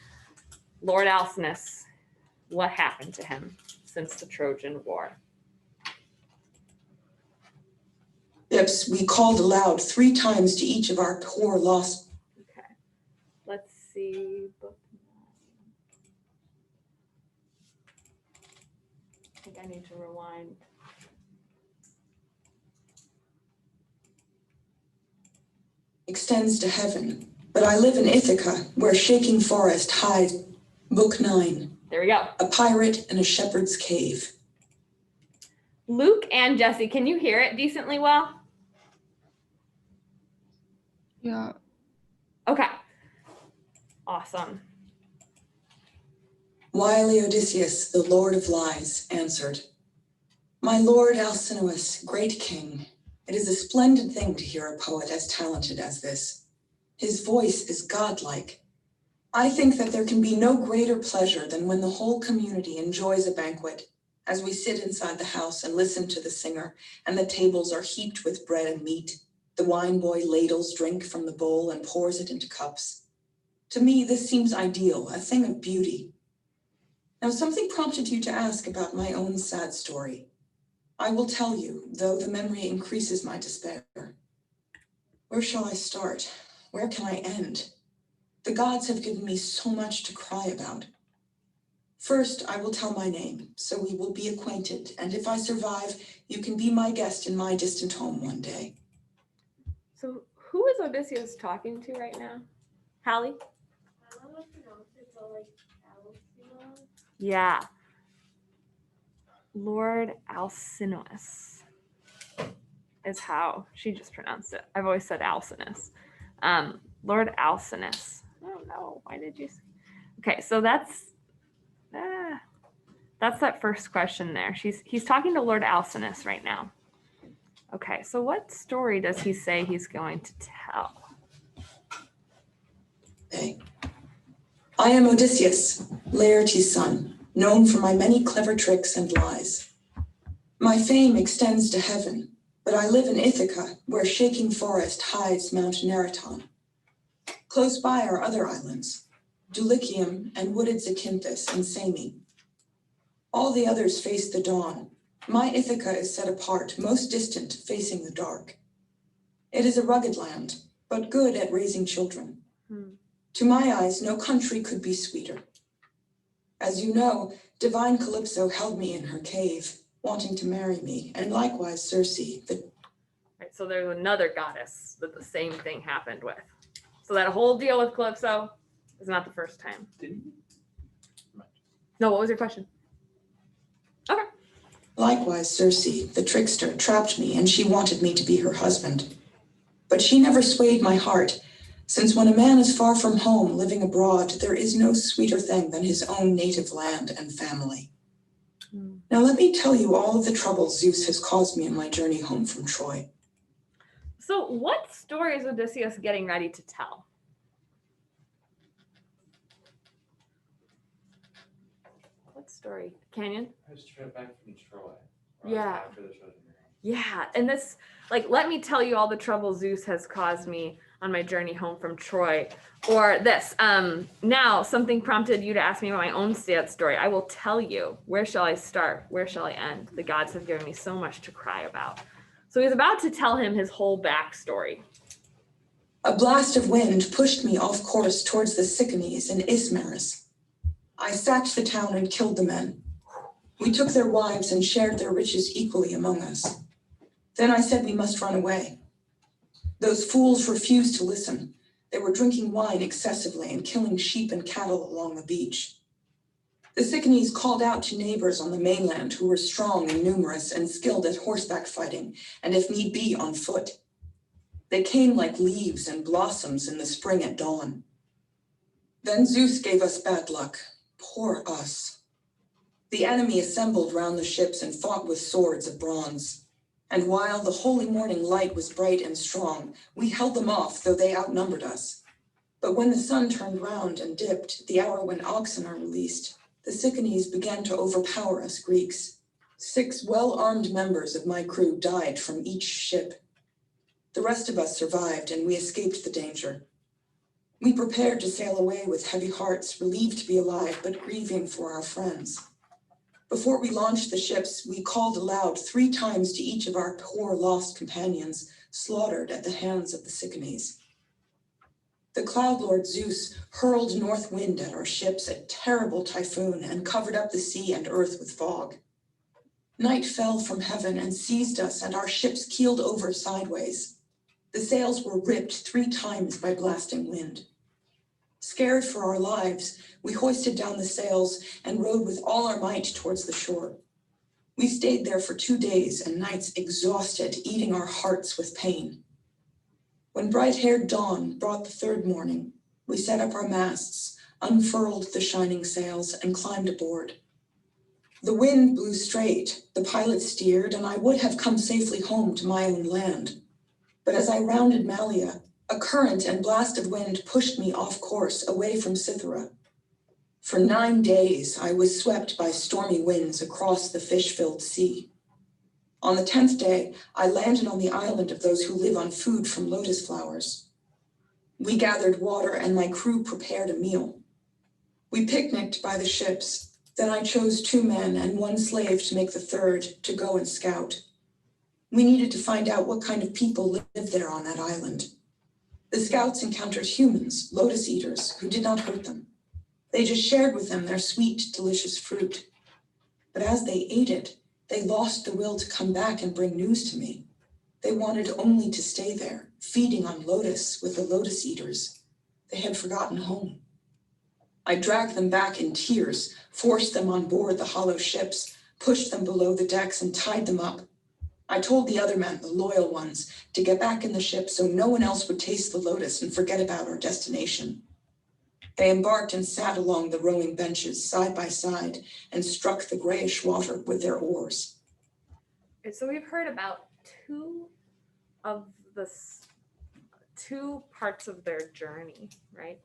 Lord Alcinous what happened to him since the Trojan War. Ships, we called aloud 3 times to each of our poor lost. Okay, let's see. I think I need to rewind. Extends to heaven, but I live in Ithaca, where shaking forest hides. Book 9. There we go. A pirate in a shepherd's cave. Luke and Jesse, can you hear it decently well? Yeah. Okay. Awesome. Wily Odysseus, the lord of lies, answered, My lord Alcinous, great king, it is a splendid thing to hear a poet as talented as this. His voice is godlike. I think that there can be no greater pleasure than when the whole community enjoys a banquet, as we sit inside the house and listen to the singer, and the tables are heaped with bread and meat. The wine boy ladles drink from the bowl and pours it into cups. To me, this seems ideal, a thing of beauty. Now, something prompted you to ask about my own sad story. I will tell you, though the memory increases my despair. Where shall I start? Where can I end? The gods have given me so much to cry about. First, I will tell my name, so we will be acquainted, and if I survive, you can be my guest in my distant home one day. So who is Odysseus talking to right now? Hallie? I don't know if you pronounce it, but like Alcino. Yeah. Lord Alcinous is how she just pronounced it. I've always said Alcinous. Lord Alcinous. I don't know. Why did you say? Okay, so that's that first question there. He's talking to Lord Alcinous right now. Okay, so what story does he say he's going to tell? Hey. I am Odysseus, Laertes' son, known for my many clever tricks and lies. My fame extends to heaven, but I live in Ithaca, where shaking forest hides Mount Neriton. Close by are other islands, Dulichium and wooded Zacynthus and Same. All the others face the dawn. My Ithaca is set apart, most distant, facing the dark. It is a rugged land, but good at raising children. To my eyes, no country could be sweeter. As you know, divine Calypso held me in her cave, wanting to marry me, and likewise Circe, the... Right, so there's another goddess that the same thing happened with. So that whole deal with Calypso is not the first time. No, what was your question? Okay. Likewise Circe, the trickster, trapped me, and she wanted me to be her husband. But she never swayed my heart, since when a man is far from home, living abroad, there is no sweeter thing than his own native land and family. Now let me tell you all of the troubles Zeus has caused me in my journey home from Troy. So what story is Odysseus getting ready to tell? What story? Canyon? His trip back from Troy. Yeah. After the Trojan War. Yeah, and this, like, let me tell you all the trouble Zeus has caused me on my journey home from Troy. Or this, now something prompted you to ask me about my own sad story. I will tell you, where shall I start? Where shall I end? The gods have given me so much to cry about. So he's about to tell him his whole backstory. A blast of wind pushed me off course towards the Sycamores and Ismaris. I sacked the town and killed the men. We took their wives and shared their riches equally among us. Then I said we must run away. Those fools refused to listen. They were drinking wine excessively and killing sheep and cattle along the beach. The Sycamores called out to neighbors on the mainland who were strong and numerous and skilled at horseback fighting, and if need be, on foot. They came like leaves and blossoms in the spring at dawn. Then Zeus gave us bad luck. Poor us. The enemy assembled round the ships and fought with swords of bronze. And while the holy morning light was bright and strong, we held them off, though they outnumbered us. But when the sun turned round and dipped, the hour when oxen are released, the Sicanies began to overpower us Greeks. 6 well-armed members of my crew died from each ship. The rest of us survived, and we escaped the danger. We prepared to sail away with heavy hearts, relieved to be alive, but grieving for our friends. Before we launched the ships, we called aloud 3 times to each of our poor lost companions, slaughtered at the hands of the Sicanies. The cloud lord Zeus hurled north wind at our ships, a terrible typhoon, and covered up the sea and earth with fog. Night fell from heaven and seized us, and our ships keeled over sideways. The sails were ripped 3 times by blasting wind. Scared for our lives, we hoisted down the sails and rowed with all our might towards the shore. We stayed there for 2 days and nights, exhausted, eating our hearts with pain. When bright-haired dawn brought the 3rd morning, we set up our masts, unfurled the shining sails, and climbed aboard. The wind blew straight, the pilot steered, and I would have come safely home to my own land. But as I rounded Malea, a current and blast of wind pushed me off course, away from Cythera. For 9 days, I was swept by stormy winds across the fish-filled sea. On the 10th day, I landed on the island of those who live on food from lotus flowers. We gathered water, and my crew prepared a meal. We picnicked by the ships. Then I chose 2 men and 1 slave to make the 3rd, to go and scout. We needed to find out what kind of people lived there on that island. The scouts encountered humans, lotus eaters, who did not hurt them. They just shared with them their sweet, delicious fruit. But as they ate it, they lost the will to come back and bring news to me. They wanted only to stay there, feeding on lotus with the lotus eaters. They had forgotten home. I dragged them back in tears, forced them on board the hollow ships, pushed them below the decks, and tied them up. I told the other men, the loyal ones, to get back in the ship so no one else would taste the lotus and forget about our destination. They embarked and sat along the rowing benches side by side and struck the grayish water with their oars. So we've heard about 2 parts of their journey, right?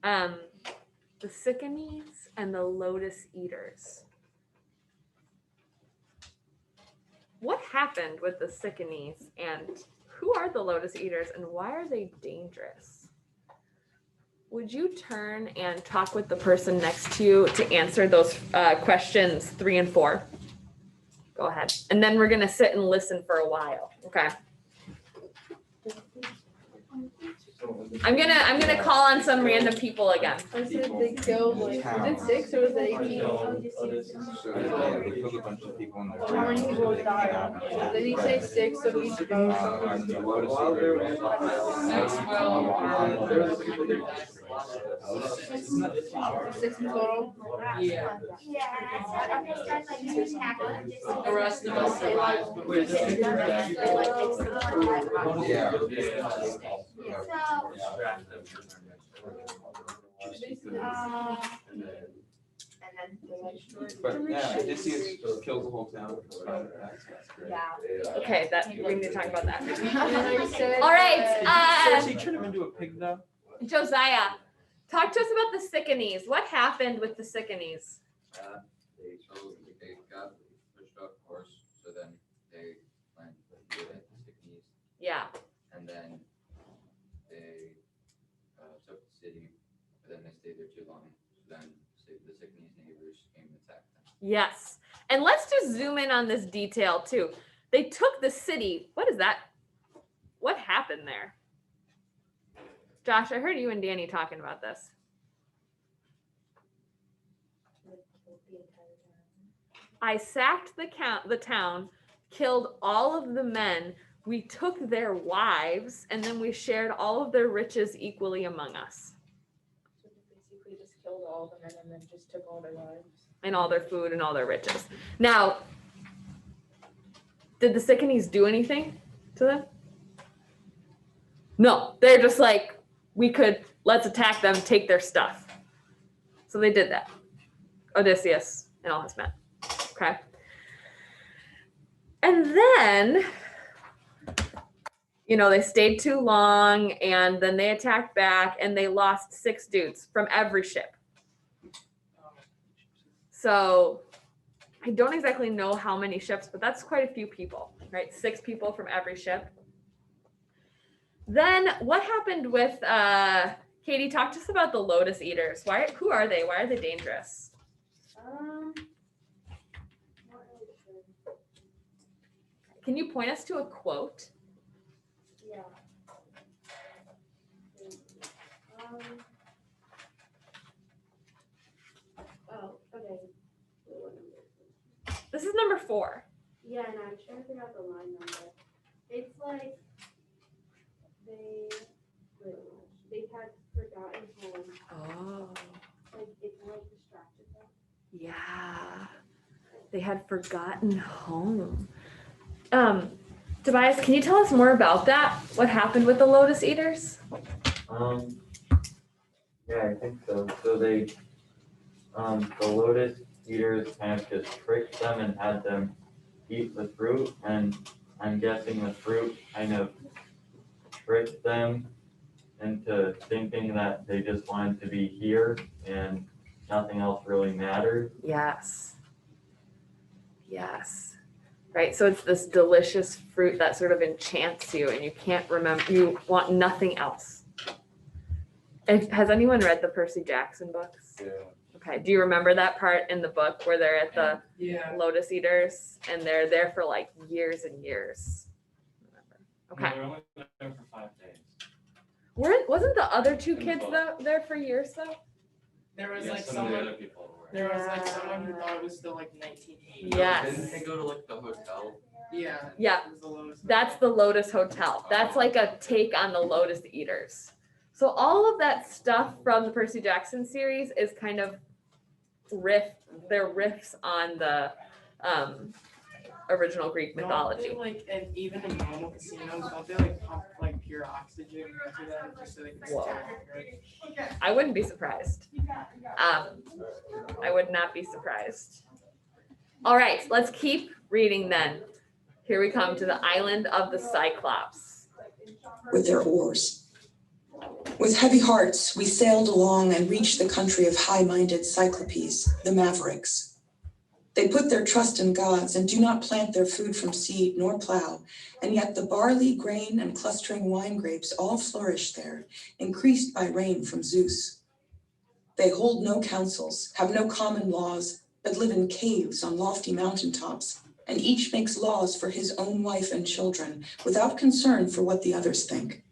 The Sicanies and the lotus eaters. What happened with the Sicanies, and who are the lotus eaters, and why are they dangerous? Would you turn and talk with the person next to you to answer those questions 3 and 4? Go ahead. And then we're gonna sit and listen for a while. Okay. I'm gonna call on some random people again. I said they killed like, was it 6 or was it 18? So yeah, they killed a bunch of people in their How many town. people died? Did he say 6 of each boat? And the lotus eaters. Six in total? Yeah. The The rest of us survived, but we're just. But yeah, Odysseus kills the whole town. Okay, we need to talk about that. All right, Does he turn him into a pig though? Josiah, talk to us about the Sicanies. What happened with the Sicanies? They got pushed off course, so then they planned to do it at the Sicanies, Yeah. and then they took the city, but then they stayed there too long, so then the Sicanies neighbors came and attacked them. Yes. And let's just zoom in on this detail too. They took the city. What is that? What happened there? Josh, I heard you and Danny talking about this. I sacked the town, killed all of the men. We took their wives, and then we shared all of their riches equally among us. So they basically just killed all the men and then just took all their wives. And all their food and all their riches. Now, did the Sicanies do anything to them? No, they're just like, let's attack them, take their stuff. So they did that. Odysseus, and all his men. Okay. And then, you know, they stayed too long and then they attacked back and they lost 6 dudes from every ship. So I don't exactly know how many ships, but that's quite a few people, right? 6 people from every ship. Then what happened with, Katie, talk to us about the Lotus Eaters. Who are they? Why are they dangerous? Not really sure. Can you point us to a quote? Yeah. Oh, okay. This is number 4. Yeah, and I'm trying to figure out the line number. It's like they had forgotten home. Oh. Like it like distracted them. Yeah. They had forgotten home. Tobias, can you tell us more about that? What happened with the Lotus Eaters? Yeah, I think so. So they, the Lotus Eaters kind of just tricked them and had them eat the fruit, and I'm guessing the fruit kind of tricked them into thinking that they just wanted to be here and nothing else really mattered. Yes. Yes. Right. So it's this delicious fruit that sort of enchants you and you can't remember, you want nothing else. Has anyone read the Percy Jackson books? Yeah. Okay. Do you remember that part in the book where they're at the Yeah. Lotus Eaters and they're there for like years and years? Okay. No, they're only there for 5 days. Wasn't the other 2 kids there for years though? There was Yeah, like some of the someone, other people were. there was like someone who thought it was still like 1980. Yes. Didn't they go to like the hotel? Yeah. Yeah. It was the Lotus That's Hotel. the Lotus Hotel. That's like a take on the Lotus Eaters. So all of that stuff from the Percy Jackson series is kind of they're riffs on the original Greek mythology. Don't they, like, and even in normal casinos, don't they like pump like pure oxygen into them just so they can Whoa. stay good? I wouldn't be surprised. I would not be surprised. All right, let's keep reading then. Here we come to the island of the Cyclops. With their oars. With heavy hearts, we sailed along and reached the country of high-minded Cyclopes, the Mavericks. They put their trust in gods and do not plant their food from seed nor plow, and yet the barley, grain, and clustering wine grapes all flourish there, increased by rain from Zeus. They hold no councils, have no common laws, but live in caves on lofty mountaintops, and each makes laws for his own wife and children, without concern for what the others think.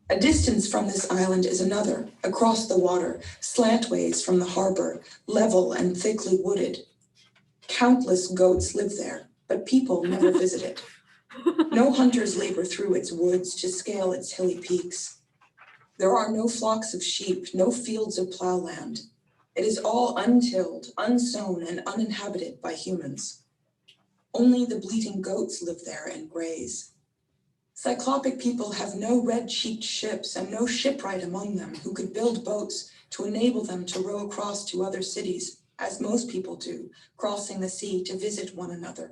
A distance from this island is another, across the water, slantways from the harbor, level and thickly wooded. Countless goats live there, but people never visit it. No hunters labor through its woods to scale its hilly peaks. There are no flocks of sheep, no fields of plowland. It is all untilled, unsown, and uninhabited by humans. Only the bleating goats live there and graze. Cyclopic people have no red-cheeked ships and no shipwright among them who could build boats to enable them to row across to other cities, as most people do, crossing the sea to visit one another.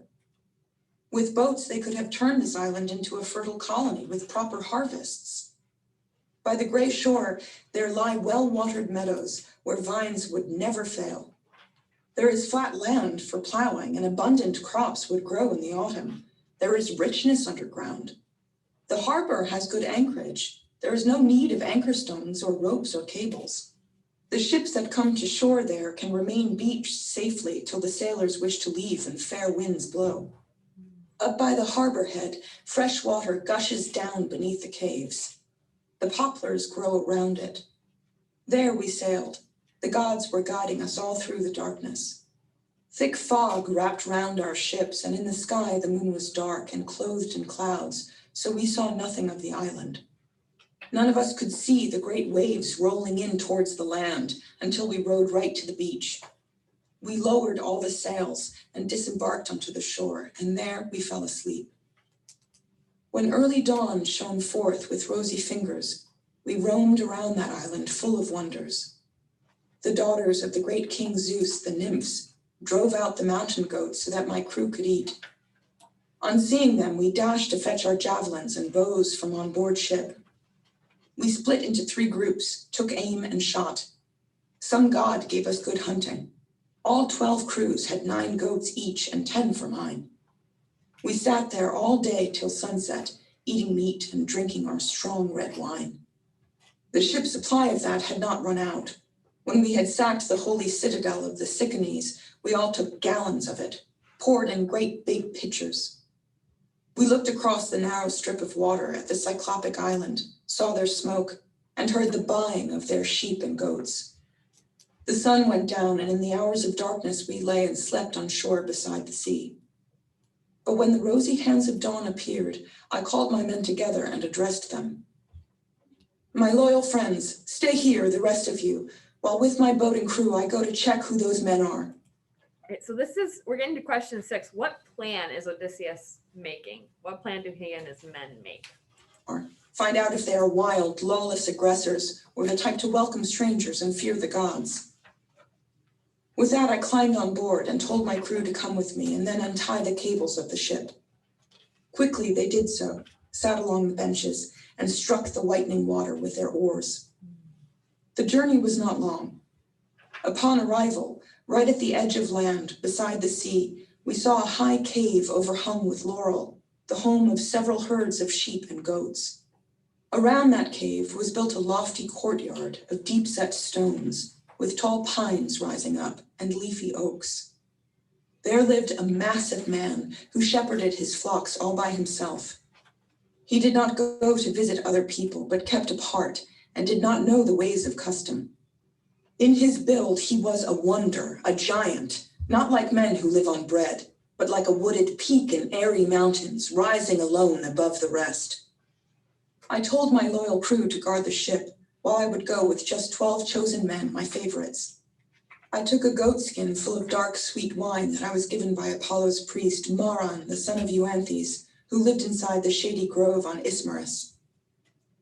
With boats, they could have turned this island into a fertile colony with proper harvests. By the gray shore, there lie well-watered meadows where vines would never fail. There is flat land for plowing, and abundant crops would grow in the autumn. There is richness underground. The harbor has good anchorage. There is no need of anchor stones or ropes or cables. The ships that come to shore there can remain beached safely till the sailors wish to leave and fair winds blow. Up by the harbor head, fresh water gushes down beneath the caves. The poplars grow around it. There we sailed. The gods were guiding us all through the darkness. Thick fog wrapped round our ships, and in the sky the moon was dark and clothed in clouds, so we saw nothing of the island. None of us could see the great waves rolling in towards the land until we rowed right to the beach. We lowered all the sails and disembarked onto the shore, and there we fell asleep. When early dawn shone forth with rosy fingers, we roamed around that island full of wonders. The daughters of the great King Zeus, the nymphs, drove out the mountain goats so that my crew could eat. On seeing them, we dashed to fetch our javelins and bows from on board ship. We split into 3 groups, took aim and shot. Some god gave us good hunting. All 12 crews had 9 goats each and 10 for mine. We sat there all day till sunset, eating meat and drinking our strong red wine. The ship's supply of that had not run out. When we had sacked the holy citadel of the Syconies, we all took gallons of it, poured in great big pitchers. We looked across the narrow strip of water at the Cyclopic island, saw their smoke, and heard the baaing of their sheep and goats. The sun went down, and in the hours of darkness we lay and slept on shore beside the sea. But when the rosy hands of dawn appeared, I called my men together and addressed them. My loyal friends, stay here, the rest of you, while with my boat and crew I go to check who those men are. Okay, so we're getting to question 6. What plan is Odysseus making? What plan do he and his men make? Find out if they are wild, lawless aggressors, or the type to welcome strangers and fear the gods. With that, I climbed on board and told my crew to come with me and then untie the cables of the ship. Quickly they did so, sat along the benches, and struck the whitening water with their oars. The journey was not long. Upon arrival, right at the edge of land, beside the sea, we saw a high cave overhung with laurel, the home of several herds of sheep and goats. Around that cave was built a lofty courtyard of deep-set stones, with tall pines rising up and leafy oaks. There lived a massive man who shepherded his flocks all by himself. He did not go to visit other people, but kept apart and did not know the ways of custom. In his build, he was a wonder, a giant, not like men who live on bread, but like a wooded peak in airy mountains, rising alone above the rest. I told my loyal crew to guard the ship, while I would go with just 12 chosen men, my favorites. I took a goat skin full of dark, sweet wine that I was given by Apollo's priest, Maron, the son of Euanthes, who lived inside the shady grove on Ismarus.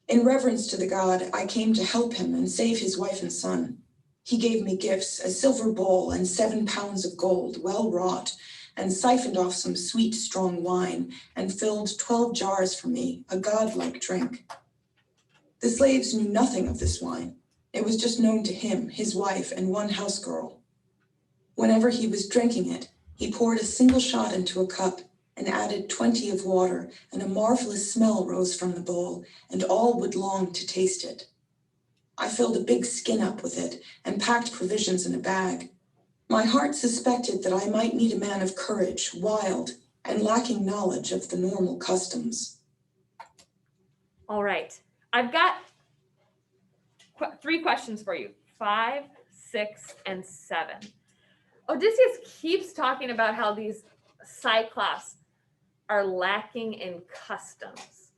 In reverence to the god, I came to help him and save his wife and son. He gave me gifts, a silver bowl and 7 pounds of gold, well wrought, and siphoned off some sweet, strong wine, and filled 12 jars for me, a godlike drink. The slaves knew nothing of this wine. It was just known to him, his wife, and 1 house girl. Whenever he was drinking it, he poured a single shot into a cup and added 20 of water, and a marvelous smell rose from the bowl, and all would long to taste it. I filled a big skin up with it and packed provisions in a bag. My heart suspected that I might meet a man of courage, wild, and lacking knowledge of the normal customs. All right. I've got 3 questions for you. 5, 6, and 7. Odysseus keeps talking about how these Cyclops are lacking in customs.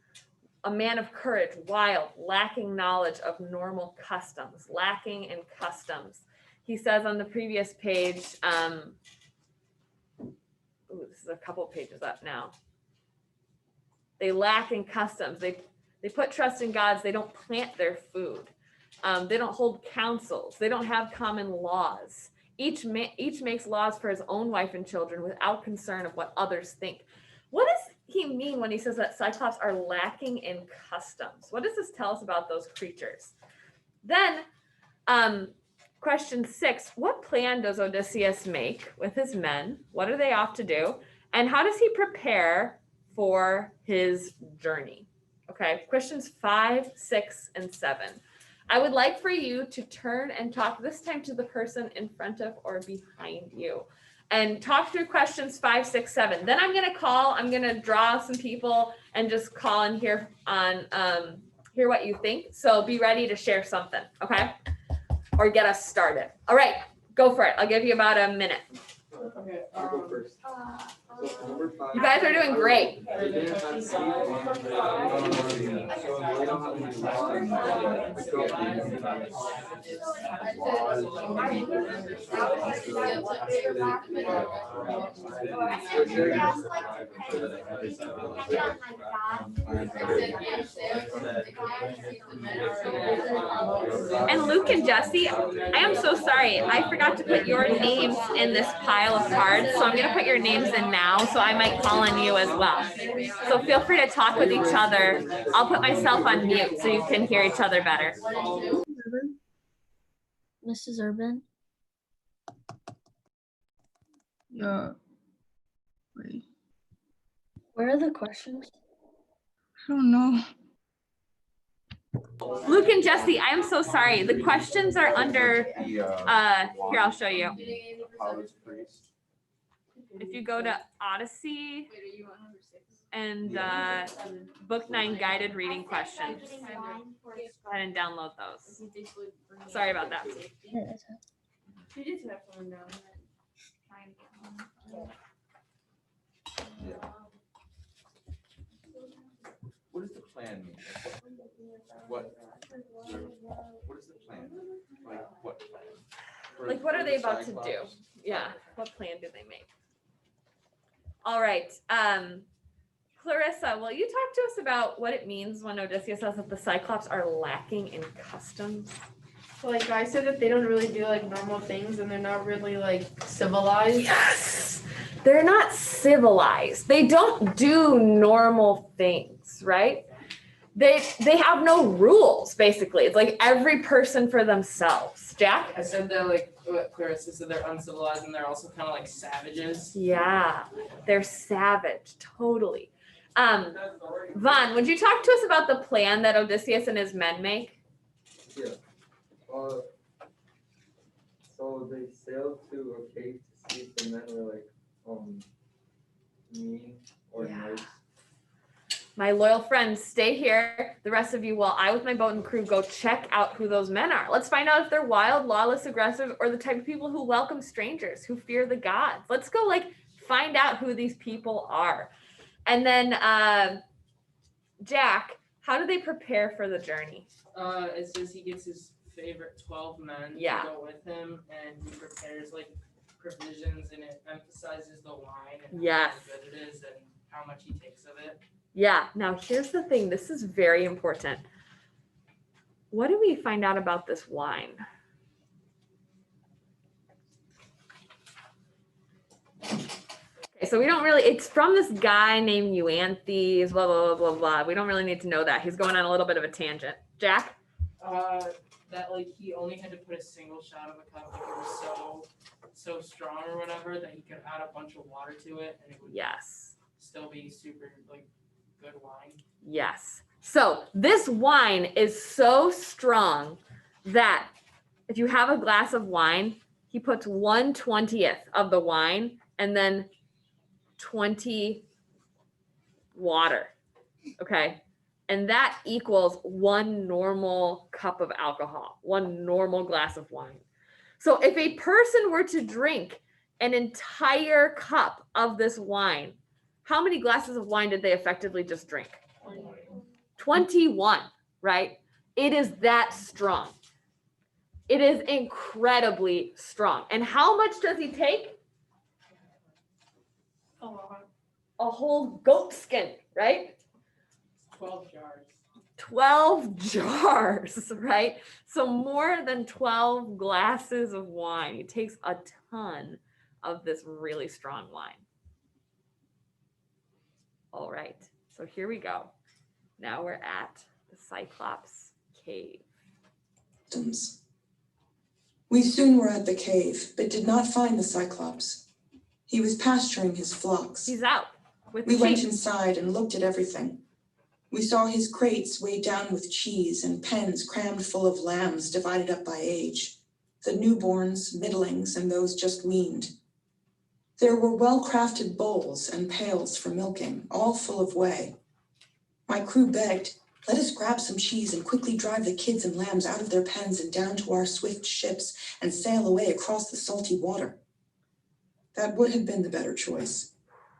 A man of courage, wild, lacking knowledge of normal customs, lacking in customs. He says on the previous page, this is a couple pages up now. They lack in customs. They put trust in gods. They don't plant their food. They don't hold councils. They don't have common laws. Each makes laws for his own wife and children without concern of what others think. What does he mean when he says that Cyclops are lacking in customs? What does this tell us about those creatures? Then, question 6, what plan does Odysseus make with his men? What are they off to do? And how does he prepare for his journey? Okay, questions 5, 6, and 7. I would like for you to turn and talk this time to the person in front of or behind you and talk through questions 5, 6, 7. Then I'm going to draw some people and just call and hear what you think. So be ready to share something, okay? Or get us started. All right, go for it. I'll give you about a minute. Okay, I'll go first. You guys are doing great. And Luke and Jesse, I am so sorry. I forgot to put your names in this pile of cards. So I'm going to put your names in now. So I might call on you as well. So feel free to talk with each other. I'll put myself on mute so you can hear each other better. Mrs. Urban. Yeah. Wait. Where are the questions? I don't know. Luke and Jesse, I am so sorry. The questions are under, here, I'll show you. If you go to Odyssey and Book 9 guided reading questions, go ahead and download those. Sorry about that. She just have someone down. What does the plan mean? What is the plan? Like what plan? Like, what are they about to do? Yeah. What plan do they make? All right. Clarissa, will you talk to us about what it means when Odysseus says that the Cyclops are lacking in customs? Like I said that they don't really do like normal things and they're not really like civilized. Yes. They're not civilized. They don't do normal things, right? They have no rules, basically. It's like every person for themselves. Jack? I said that like what Clarissa said, they're uncivilized and they're also kind of like savages. Yeah, they're savage, totally. Vaughn, would you talk to us about the plan that Odysseus and his men make? Yeah. So they sailed to a cave to see if the men were like mean or nice. My loyal friends, stay here. The rest of you, while I with my boat and crew go check out who those men are. Let's find out if they're wild, lawless, aggressive, or the type of people who welcome strangers, who fear the gods. Let's go find out who these people are. And then Jack, how do they prepare for the journey? It says he gets his favorite 12 men to go with him, and he prepares like provisions, and it emphasizes the wine and how good it is and how much he takes of it. Yeah. Now here's the thing. This is very important. What do we find out about this wine? Okay, so we don't really, it's from this guy named Euanthes, blah, blah, blah, blah, blah. We don't really need to know that. He's going on a little bit of a tangent. Jack? That like he only had to put a single shot of a cup, like it was so strong or whatever that he could add a bunch of water to it and it would still be super like good wine. Yes. So this wine is so strong that if you have a glass of wine, he puts 1/20th of the wine and then 20 water. Okay. And that equals 1 normal cup of alcohol, 1 normal glass of wine. So if a person were to drink an entire cup of this wine, how many glasses of wine did they effectively just drink? 21, right? It is that strong. It is incredibly strong. And how much does he take? A lot. A whole goat skin, right? 12 jars. 12 jars, right? So more than 12 glasses of wine. He takes a ton of this really strong wine. All right, so here we go. Now we're at the Cyclops cave. We soon were at the cave, but did not find the Cyclops. He was pasturing his flocks. He's out with We the went sheep. inside and looked at everything. We saw his crates weighed down with cheese and pens crammed full of lambs divided up by age, the newborns, middlings, and those just weaned. There were well-crafted bowls and pails for milking, all full of whey. My crew begged, "Let us grab some cheese and quickly drive the kids and lambs out of their pens and down to our swift ships and sail away across the salty water." That would have been the better choice,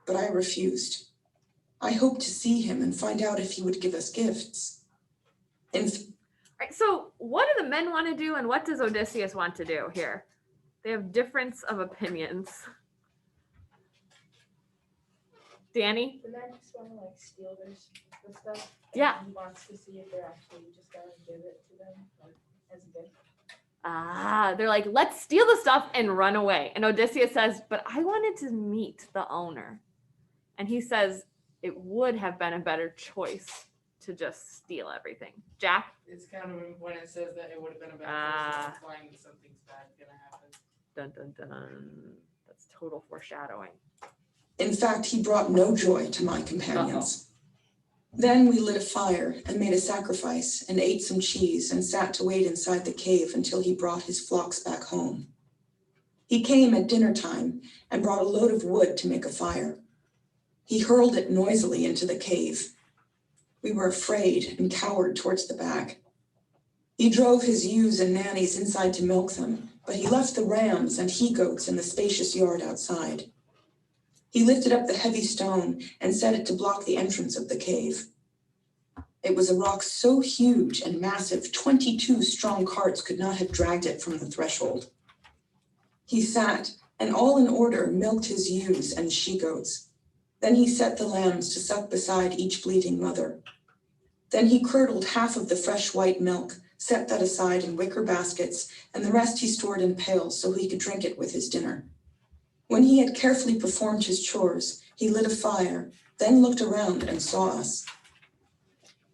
but I refused. I hoped to see him and find out if he would give us gifts. Right, so what do the men want to do and what does Odysseus want to do here? They have difference of opinions. Danny? The men just want to like steal the stuff. Yeah. He wants to see if they're actually just gonna give it to them like, as a gift. They're like, let's steal the stuff and run away. And Odysseus says, but I wanted to meet the owner. And he says, it would have been a better choice to just steal everything. Jack? It's kind of when it says that it would have been a bad choice, it's implying that something's bad gonna happen. Dun, dun, dun. That's total foreshadowing. In fact, he brought no joy to my companions. Then we lit a fire and made a sacrifice and ate some cheese and sat to wait inside the cave until he brought his flocks back home. He came at dinner time and brought a load of wood to make a fire. He hurled it noisily into the cave. We were afraid and cowered towards the back. He drove his ewes and nannies inside to milk them, but he left the rams and he-goats in the spacious yard outside. He lifted up the heavy stone and set it to block the entrance of the cave. It was a rock so huge and massive, 22 strong carts could not have dragged it from the threshold. He sat, and all in order milked his ewes and she-goats. Then he set the lambs to suck beside each bleating mother. Then he curdled half of the fresh white milk, set that aside in wicker baskets, and the rest he stored in pails so he could drink it with his dinner. When he had carefully performed his chores, he lit a fire, then looked around and saw us.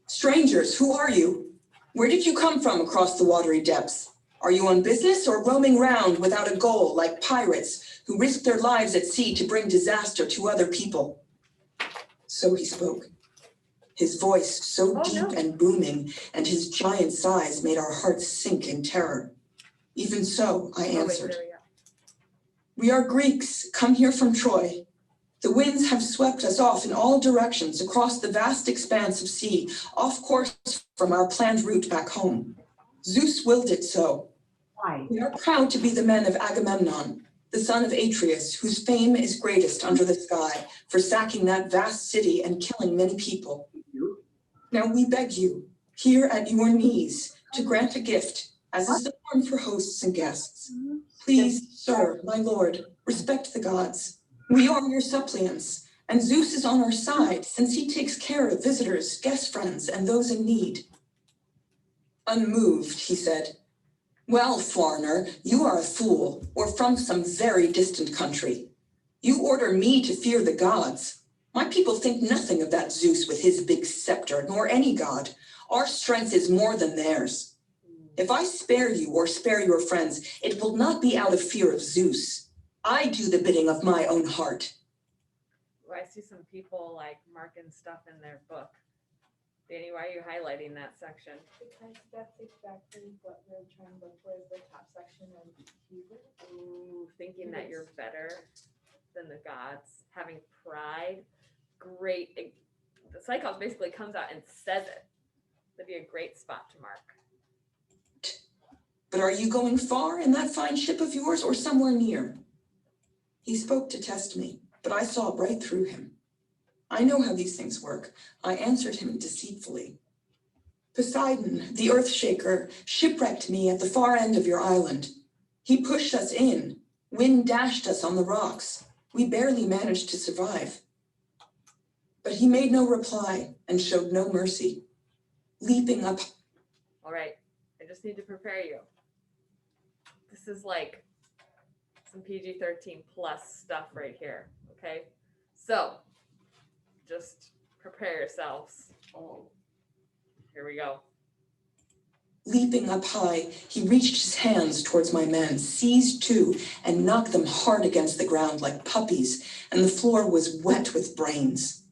Strangers, who are you? Where did you come from across the watery depths? Are you on business or roaming round without a goal like pirates who risk their lives at sea to bring disaster to other people? So he spoke. His voice so deep and booming, and his giant size made our hearts sink in terror. Even so, I answered. We are Greeks, come here from Troy. The winds have swept us off in all directions across the vast expanse of sea, off course from our planned route back home. Zeus willed it so. Why? We are proud to be the men of Agamemnon, the son of Atreus, whose fame is greatest under the sky for sacking that vast city and killing many people. Now we beg you, here at your knees, to grant a gift, as is the norm for hosts and guests. Please, sir, my lord, respect the gods. We are your suppliants, and Zeus is on our side, since he takes care of visitors, guest friends, and those in need. Unmoved, he said, well, foreigner, you are a fool, or from some very distant country. You order me to fear the gods. My people think nothing of that Zeus with his big scepter, nor any god. Our strength is more than theirs. If I spare you or spare your friends, it will not be out of fear of Zeus. I do the bidding of my own heart. I see some people like marking stuff in their book. Danny, why are you highlighting that section? Because that's exactly what we're trying to look for, is the top section of Hebrew. Ooh, thinking that you're better than the gods, having pride. Great. The Cyclops basically comes out and says it. That'd be a great spot to mark. But are you going far in that fine ship of yours or somewhere near? He spoke to test me, but I saw right through him. I know how these things work. I answered him deceitfully. Poseidon, the earth shaker, shipwrecked me at the far end of your island. He pushed us in. Wind dashed us on the rocks. We barely managed to survive. But he made no reply and showed no mercy. Leaping up. All right, I just need to prepare you. This is like some PG-13 plus stuff right here, okay? So, just prepare yourselves. Oh, here we go. Leaping up high, he reached his hands towards my men, seized two, and knocked them hard against the ground like puppies, and the floor was wet with brains.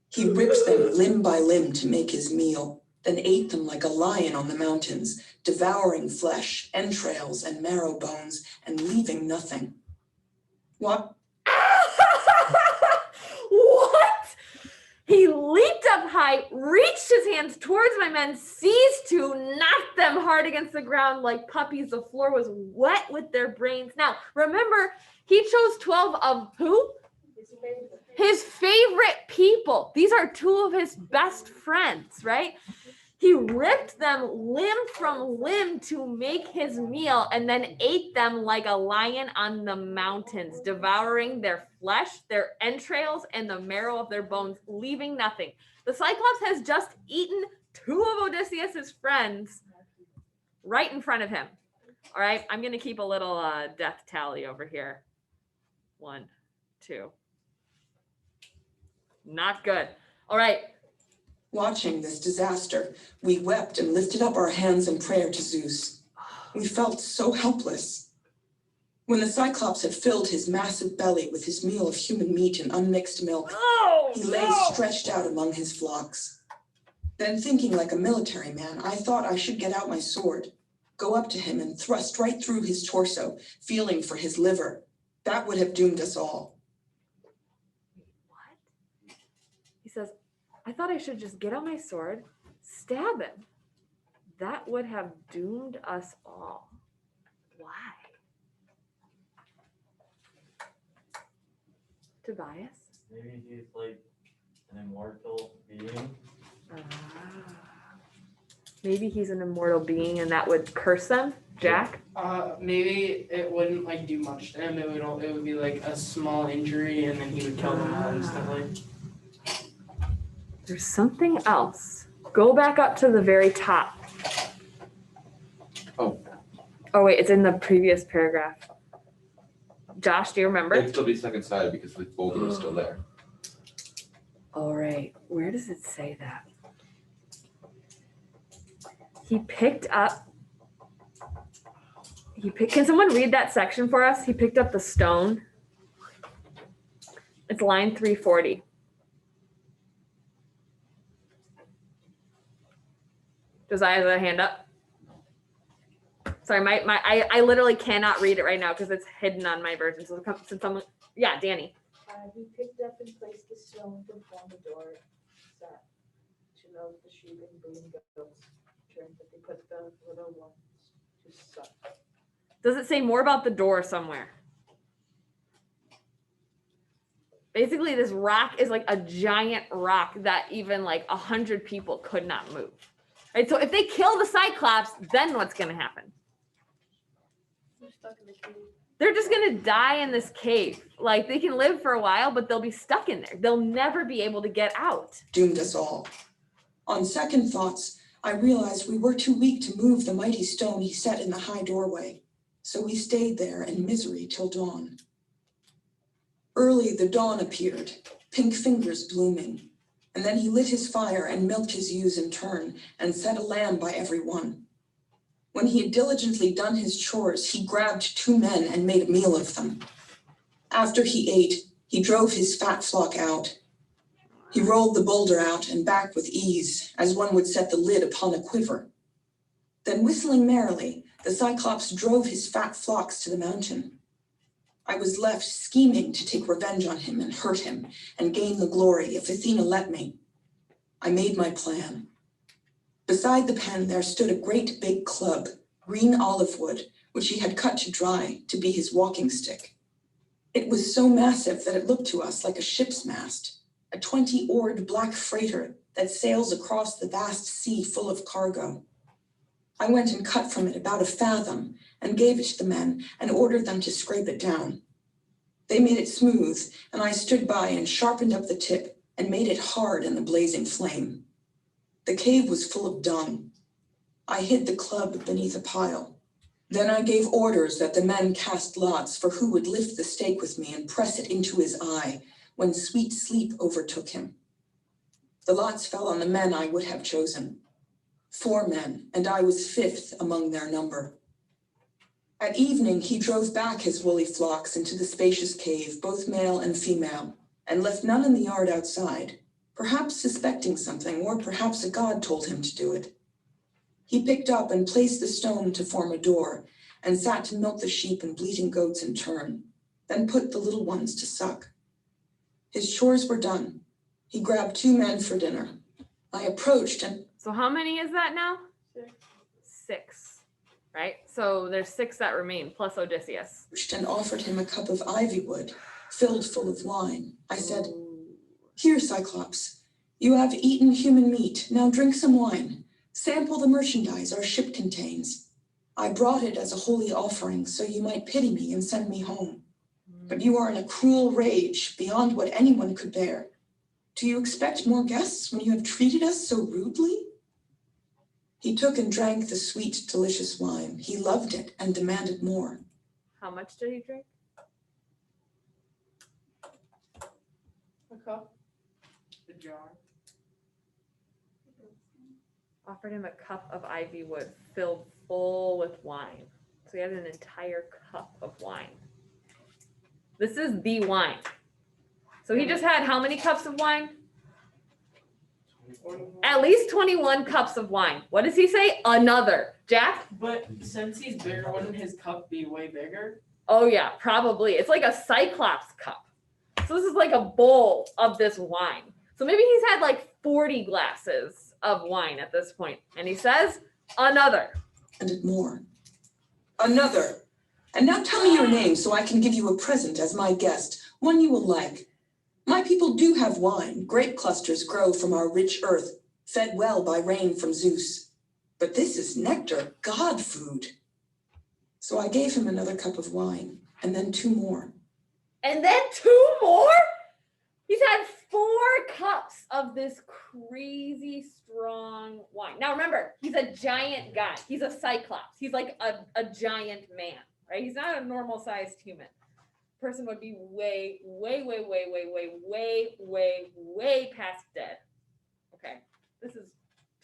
He ripped them limb by limb to make his meal, then ate them like a lion on the mountains, devouring flesh, entrails, and marrow bones, and leaving nothing. What? What? He leaped up high, reached his hands towards my men, seized two, knocked them hard against the ground like puppies. The floor was wet with their brains. Now, remember, he chose 12 of who? His favorite people. These are two of his best friends, right? He ripped them limb from limb to make his meal and then ate them like a lion on the mountains, devouring their flesh, their entrails, and the marrow of their bones, leaving nothing. The Cyclops has just eaten two of Odysseus's friends right in front of him. All right, I'm gonna keep a little death tally over here. 1, 2. Not good. All right. Watching this disaster, we wept and lifted up our hands in prayer to Zeus. We felt so helpless. When the Cyclops had filled his massive belly with his meal of human meat and unmixed milk, he lay stretched out among his flocks. Then, thinking like a military man, I thought I should get out my sword, go up to him and thrust right through his torso, feeling for his liver. That would have doomed us all. What? He says, I thought I should just get out my sword, stab him. That would have doomed us all. Why? Tobias? Maybe he's like an immortal being. Maybe he's an immortal being and that would curse them. Jack? Maybe it wouldn't like do much to him. It would be like a small injury and then he would kill them all instantly. There's something else. Go back up to the very top. Oh wait, it's in the previous paragraph. Josh, do you remember? It'd still be second sided because the boulder is still there. All right, where does it say that? He picked up. Can someone read that section for us? He picked up the stone. It's line 340. Josiah has a hand up. Sorry, I literally cannot read it right now because it's hidden on my version. So since someone, yeah, Danny. He picked up and placed the stone to form the door set to know the sheep and bleeding goats. But they put the little ones to suck. Does it say more about the door somewhere? Basically, this rock is like a giant rock that even like 100 people could not move. Right? So if they kill the Cyclops, then what's going to happen? They're stuck in the cave. They're just going to die in this cave. Like they can live for a while, but they'll be stuck in there. They'll never be able to get out. Doomed us all. On second thoughts, I realized we were too weak to move the mighty stone he set in the high doorway. So we stayed there in misery till dawn. Early the dawn appeared, pink fingers blooming, and then he lit his fire and milked his ewes in turn and set a lamb by every one. When he had diligently done his chores, he grabbed 2 men and made a meal of them. After he ate, he drove his fat flock out. He rolled the boulder out and back with ease, as one would set the lid upon a quiver. Then whistling merrily, the Cyclops drove his fat flocks to the mountain. I was left scheming to take revenge on him and hurt him and gain the glory if Athena let me. I made my plan. Beside the pen there stood a great big club, green olive wood, which he had cut to dry to be his walking stick. It was so massive that it looked to us like a ship's mast, a 20-oared black freighter that sails across the vast sea full of cargo. I went and cut from it about 1 fathom and gave it to the men and ordered them to scrape it down. They made it smooth, and I stood by and sharpened up the tip and made it hard in the blazing flame. The cave was full of dung. I hid the club beneath a pile. Then I gave orders that the men cast lots for who would lift the stake with me and press it into his eye when sweet sleep overtook him. The lots fell on the men I would have chosen. 4 men, and I was 5th among their number. At evening, he drove back his woolly flocks into the spacious cave, both male and female, and left none in the yard outside, perhaps suspecting something, or perhaps a god told him to do it. He picked up and placed the stone to form a door, and sat to milk the sheep and bleating goats in turn, then put the little ones to suck. His chores were done. He grabbed 2 men for dinner. I approached and... So how many is that now? 6. 6, right? So there's 6 that remain, plus Odysseus. And offered him a cup of ivy wood, filled full of wine. I said, "Here, Cyclops, you have eaten human meat. Now drink some wine. Sample the merchandise our ship contains. I brought it as a holy offering so you might pity me and send me home. But you are in a cruel rage beyond what anyone could bear. Do you expect more guests when you have treated us so rudely?" He took and drank the sweet, delicious wine. He loved it and demanded more. How much did he drink? A cup. The jar. Offered him a cup of ivy wood filled full with wine. So he had an entire cup of wine. This is the wine. So he just had how many cups of wine? At least 21 cups of wine. What does he say? Another. Jack? But since he's bigger, wouldn't his cup be way bigger? Oh yeah, probably. It's like a Cyclops cup. So this is like a bowl of this wine. So maybe he's had like 40 glasses of wine at this point. And he says, another. And more. Another. And now tell me your name so I can give you a present as my guest, one you will like. My people do have wine. Grape clusters grow from our rich earth, fed well by rain from Zeus. But this is nectar, God food. So I gave him another cup of wine, and then 2 more. And then 2 more? He's had 4 cups of this crazy strong wine. Now remember, he's a giant guy. He's a Cyclops. He's like a giant man, right? He's not a normal sized human. Person would be way past dead. Okay, this is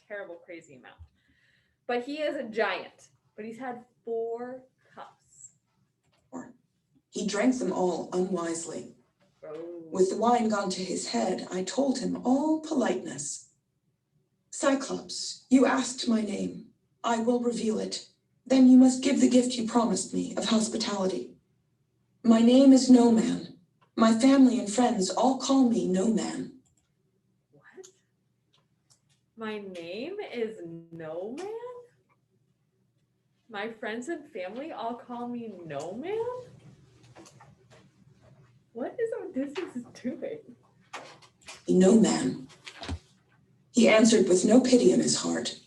terrible, crazy amount. But he is a giant, but he's had 4 cups. He drank them all unwisely. Oh. With the wine gone to his head, I told him all politeness. Cyclops, you asked my name. I will reveal it. Then you must give the gift you promised me of hospitality. My name is No Man. My family and friends all call me No Man. What? My name is No Man? My friends and family all call me No Man? What is Odysseus doing? No man. He answered with no pity in his heart.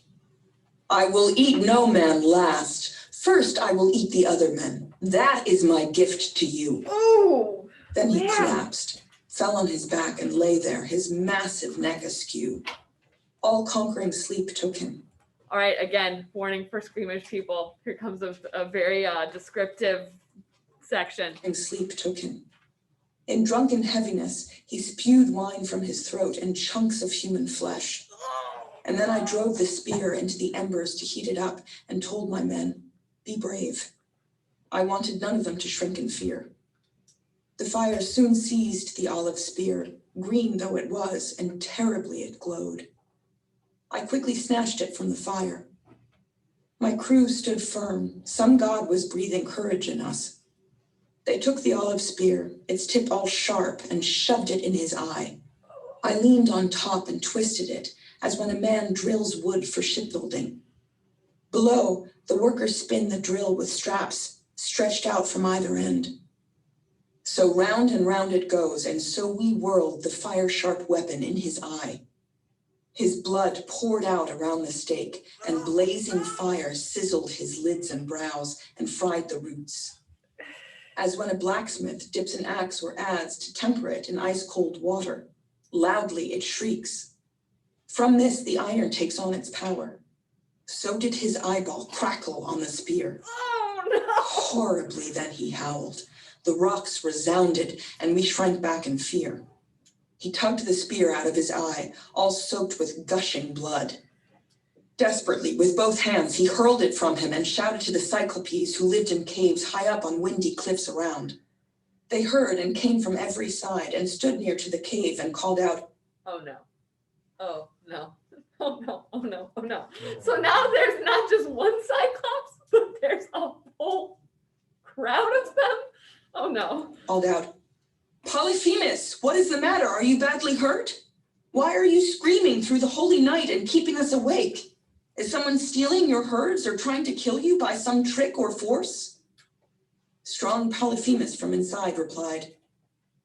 I will eat no man last. First I will eat the other men. That is my gift to you. Oh! Then he man. collapsed, fell on his back and lay there, his massive neck askew. All-conquering sleep took him. All right, again, warning for squeamish people. Here comes a very descriptive section. And sleep took him. In drunken heaviness, he spewed wine from his throat and chunks of human flesh. And then I drove the spear into the embers to heat it up and told my men, be brave. I wanted none of them to shrink in fear. The fire soon seized the olive spear, green though it was, and terribly it glowed. I quickly snatched it from the fire. My crew stood firm. Some god was breathing courage in us. They took the olive spear, its tip all sharp, and shoved it in his eye. I leaned on top and twisted it, as when a man drills wood for shipbuilding. Below, the workers spin the drill with straps stretched out from either end. So round and round it goes, and so we whirled the fire-sharp weapon in his eye. His blood poured out around the stake, and blazing fire sizzled his lids and brows and fried the roots. As when a blacksmith dips an axe or adze to temper it in ice-cold water, loudly it shrieks. From this, the iron takes on its power. So did his eyeball crackle on the spear. Oh, no! Horribly then he howled. The rocks resounded, and we shrank back in fear. He tugged the spear out of his eye, all soaked with gushing blood. Desperately, with both hands, he hurled it from him and shouted to the Cyclopes who lived in caves high up on windy cliffs around. They heard and came from every side and stood near to the cave and called out, Oh no. Oh no. Oh no. Oh no. Oh no. So now there's not just one Cyclops, but there's a whole crowd of them? Oh no. called out, Polyphemus, what is the matter? Are you badly hurt? Why are you screaming through the holy night and keeping us awake? Is someone stealing your herds or trying to kill you by some trick or force? Strong Polyphemus from inside replied,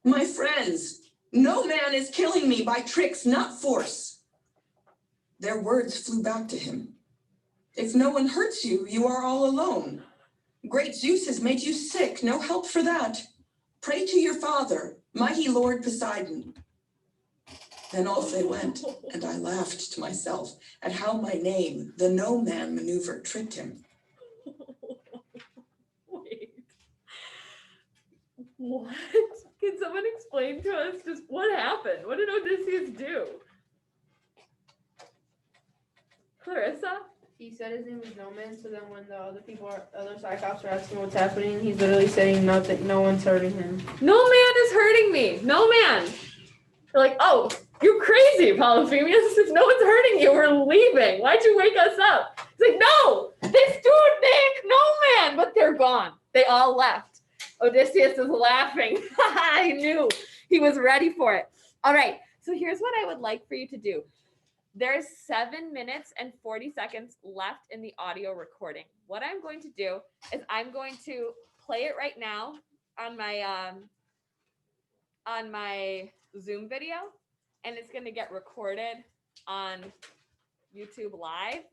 My friends, no man is killing me by tricks, not force. Their words flew back to him. If no one hurts you, you are all alone. Great Zeus has made you sick, no help for that. Pray to your father, mighty Lord Poseidon. Then off they went, and I laughed to myself at how my name, the No Man maneuver, tricked him. Wait. What? Can someone explain to us just what happened? What did Odysseus do? Clarissa? He said his name was No Man, so then when the other Cyclops are asking what's happening, he's literally saying nothing, no one's hurting him. No man is hurting me. No man. They're like, oh, you're crazy, Polyphemus. If no one's hurting you, we're leaving. Why'd you wake us up? He's like, no, this dude named No Man, but they're gone. They all left. Odysseus is laughing. I knew he was ready for it. All right, so here's what I would like for you to do. There's 7 minutes and 40 seconds left in the audio recording. What I'm going to do is I'm going to play it right now on my Zoom video, and it's going to get recorded on YouTube Live.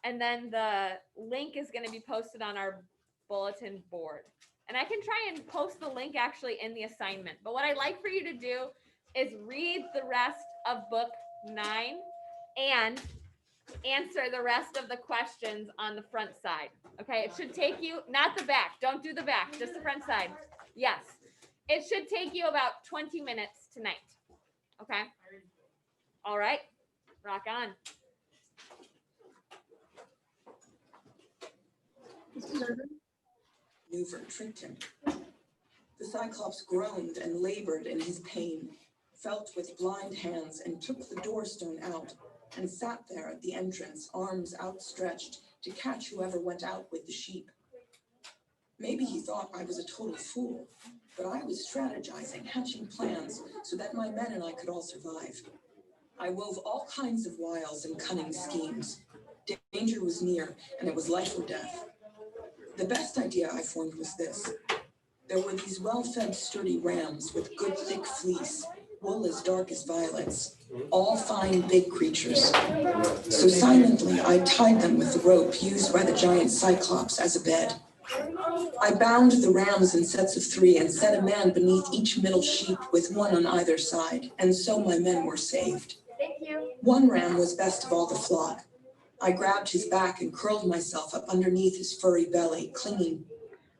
And then the link is going to be posted on our bulletin board. And I can try and post the link actually in the assignment. But what I'd like for you to do is read the rest of book 9 and answer the rest of the questions on the front side. Okay, it should take you, not the back, don't do the back, just the front side. Yes, it should take you about 20 minutes tonight. Okay, all right, rock on. Maneuver tricked him. The Cyclops groaned and labored in his pain, felt with blind hands and took the doorstone out, and sat there at the entrance, arms outstretched to catch whoever went out with the sheep. Maybe he thought I was a total fool, but I was strategizing, hatching plans so that my men and I could all survive. I wove all kinds of wiles and cunning schemes. Danger was near, and it was life or death. The best idea I formed was this. There were these well-fed, sturdy rams with good thick fleece, wool as dark as violets, all fine big creatures. So silently I tied them with the rope used by the giant Cyclops as a bed. I bound the rams in sets of 3 and set a man beneath each middle sheep with one on either side, and so my men were saved. Thank you. One ram was best of all the flock. I grabbed his back and curled myself up underneath his furry belly, clinging.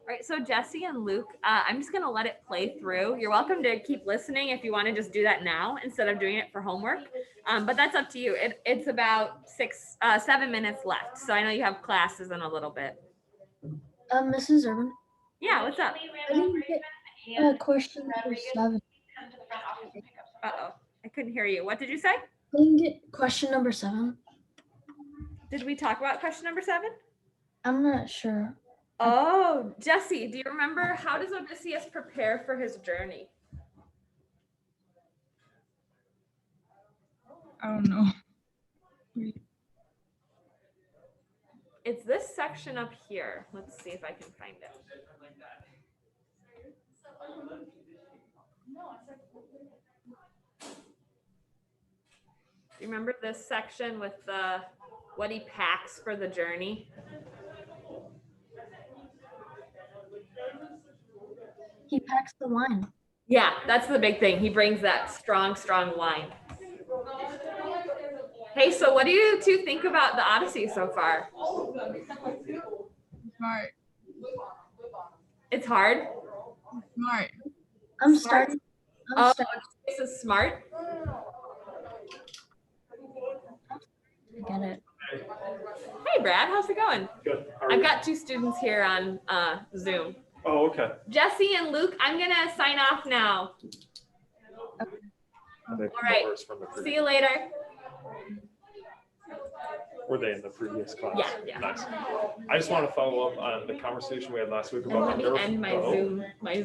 All right, so Jesse and Luke, I'm just gonna let it play through. You're welcome to keep listening if you wanna just do that now instead of doing it for homework. But that's up to you. It's about 7 minutes left. So I know you have classes in a little bit. Mrs. Urban. Yeah, what's up? I didn't get question number 7. Uh-oh, I couldn't hear you. What did you say? I didn't get question number 7. Did we talk about question number 7? I'm not sure. Oh, Jesse, do you remember how does Odysseus prepare for his journey? I don't know. It's this section up here. Let's see if I can find it. Do you remember this section with the what he packs for the journey? He packs the wine. Yeah, that's the big thing. He brings that strong wine. Hey, so what do you two think about the Odyssey so far? Smart. It's hard? Smart. I'm Smart? starting. Oh, this is smart. I get it. Hey, Brad, how's it going? Good. I've got 2 students here on Zoom. Oh, okay. Jesse and Luke, I'm gonna sign off now. All right. See you later. Were they in the previous class? Yeah. Nice. I just want to follow up on the conversation we had last week And about let me Nerf end my Go. Zoom.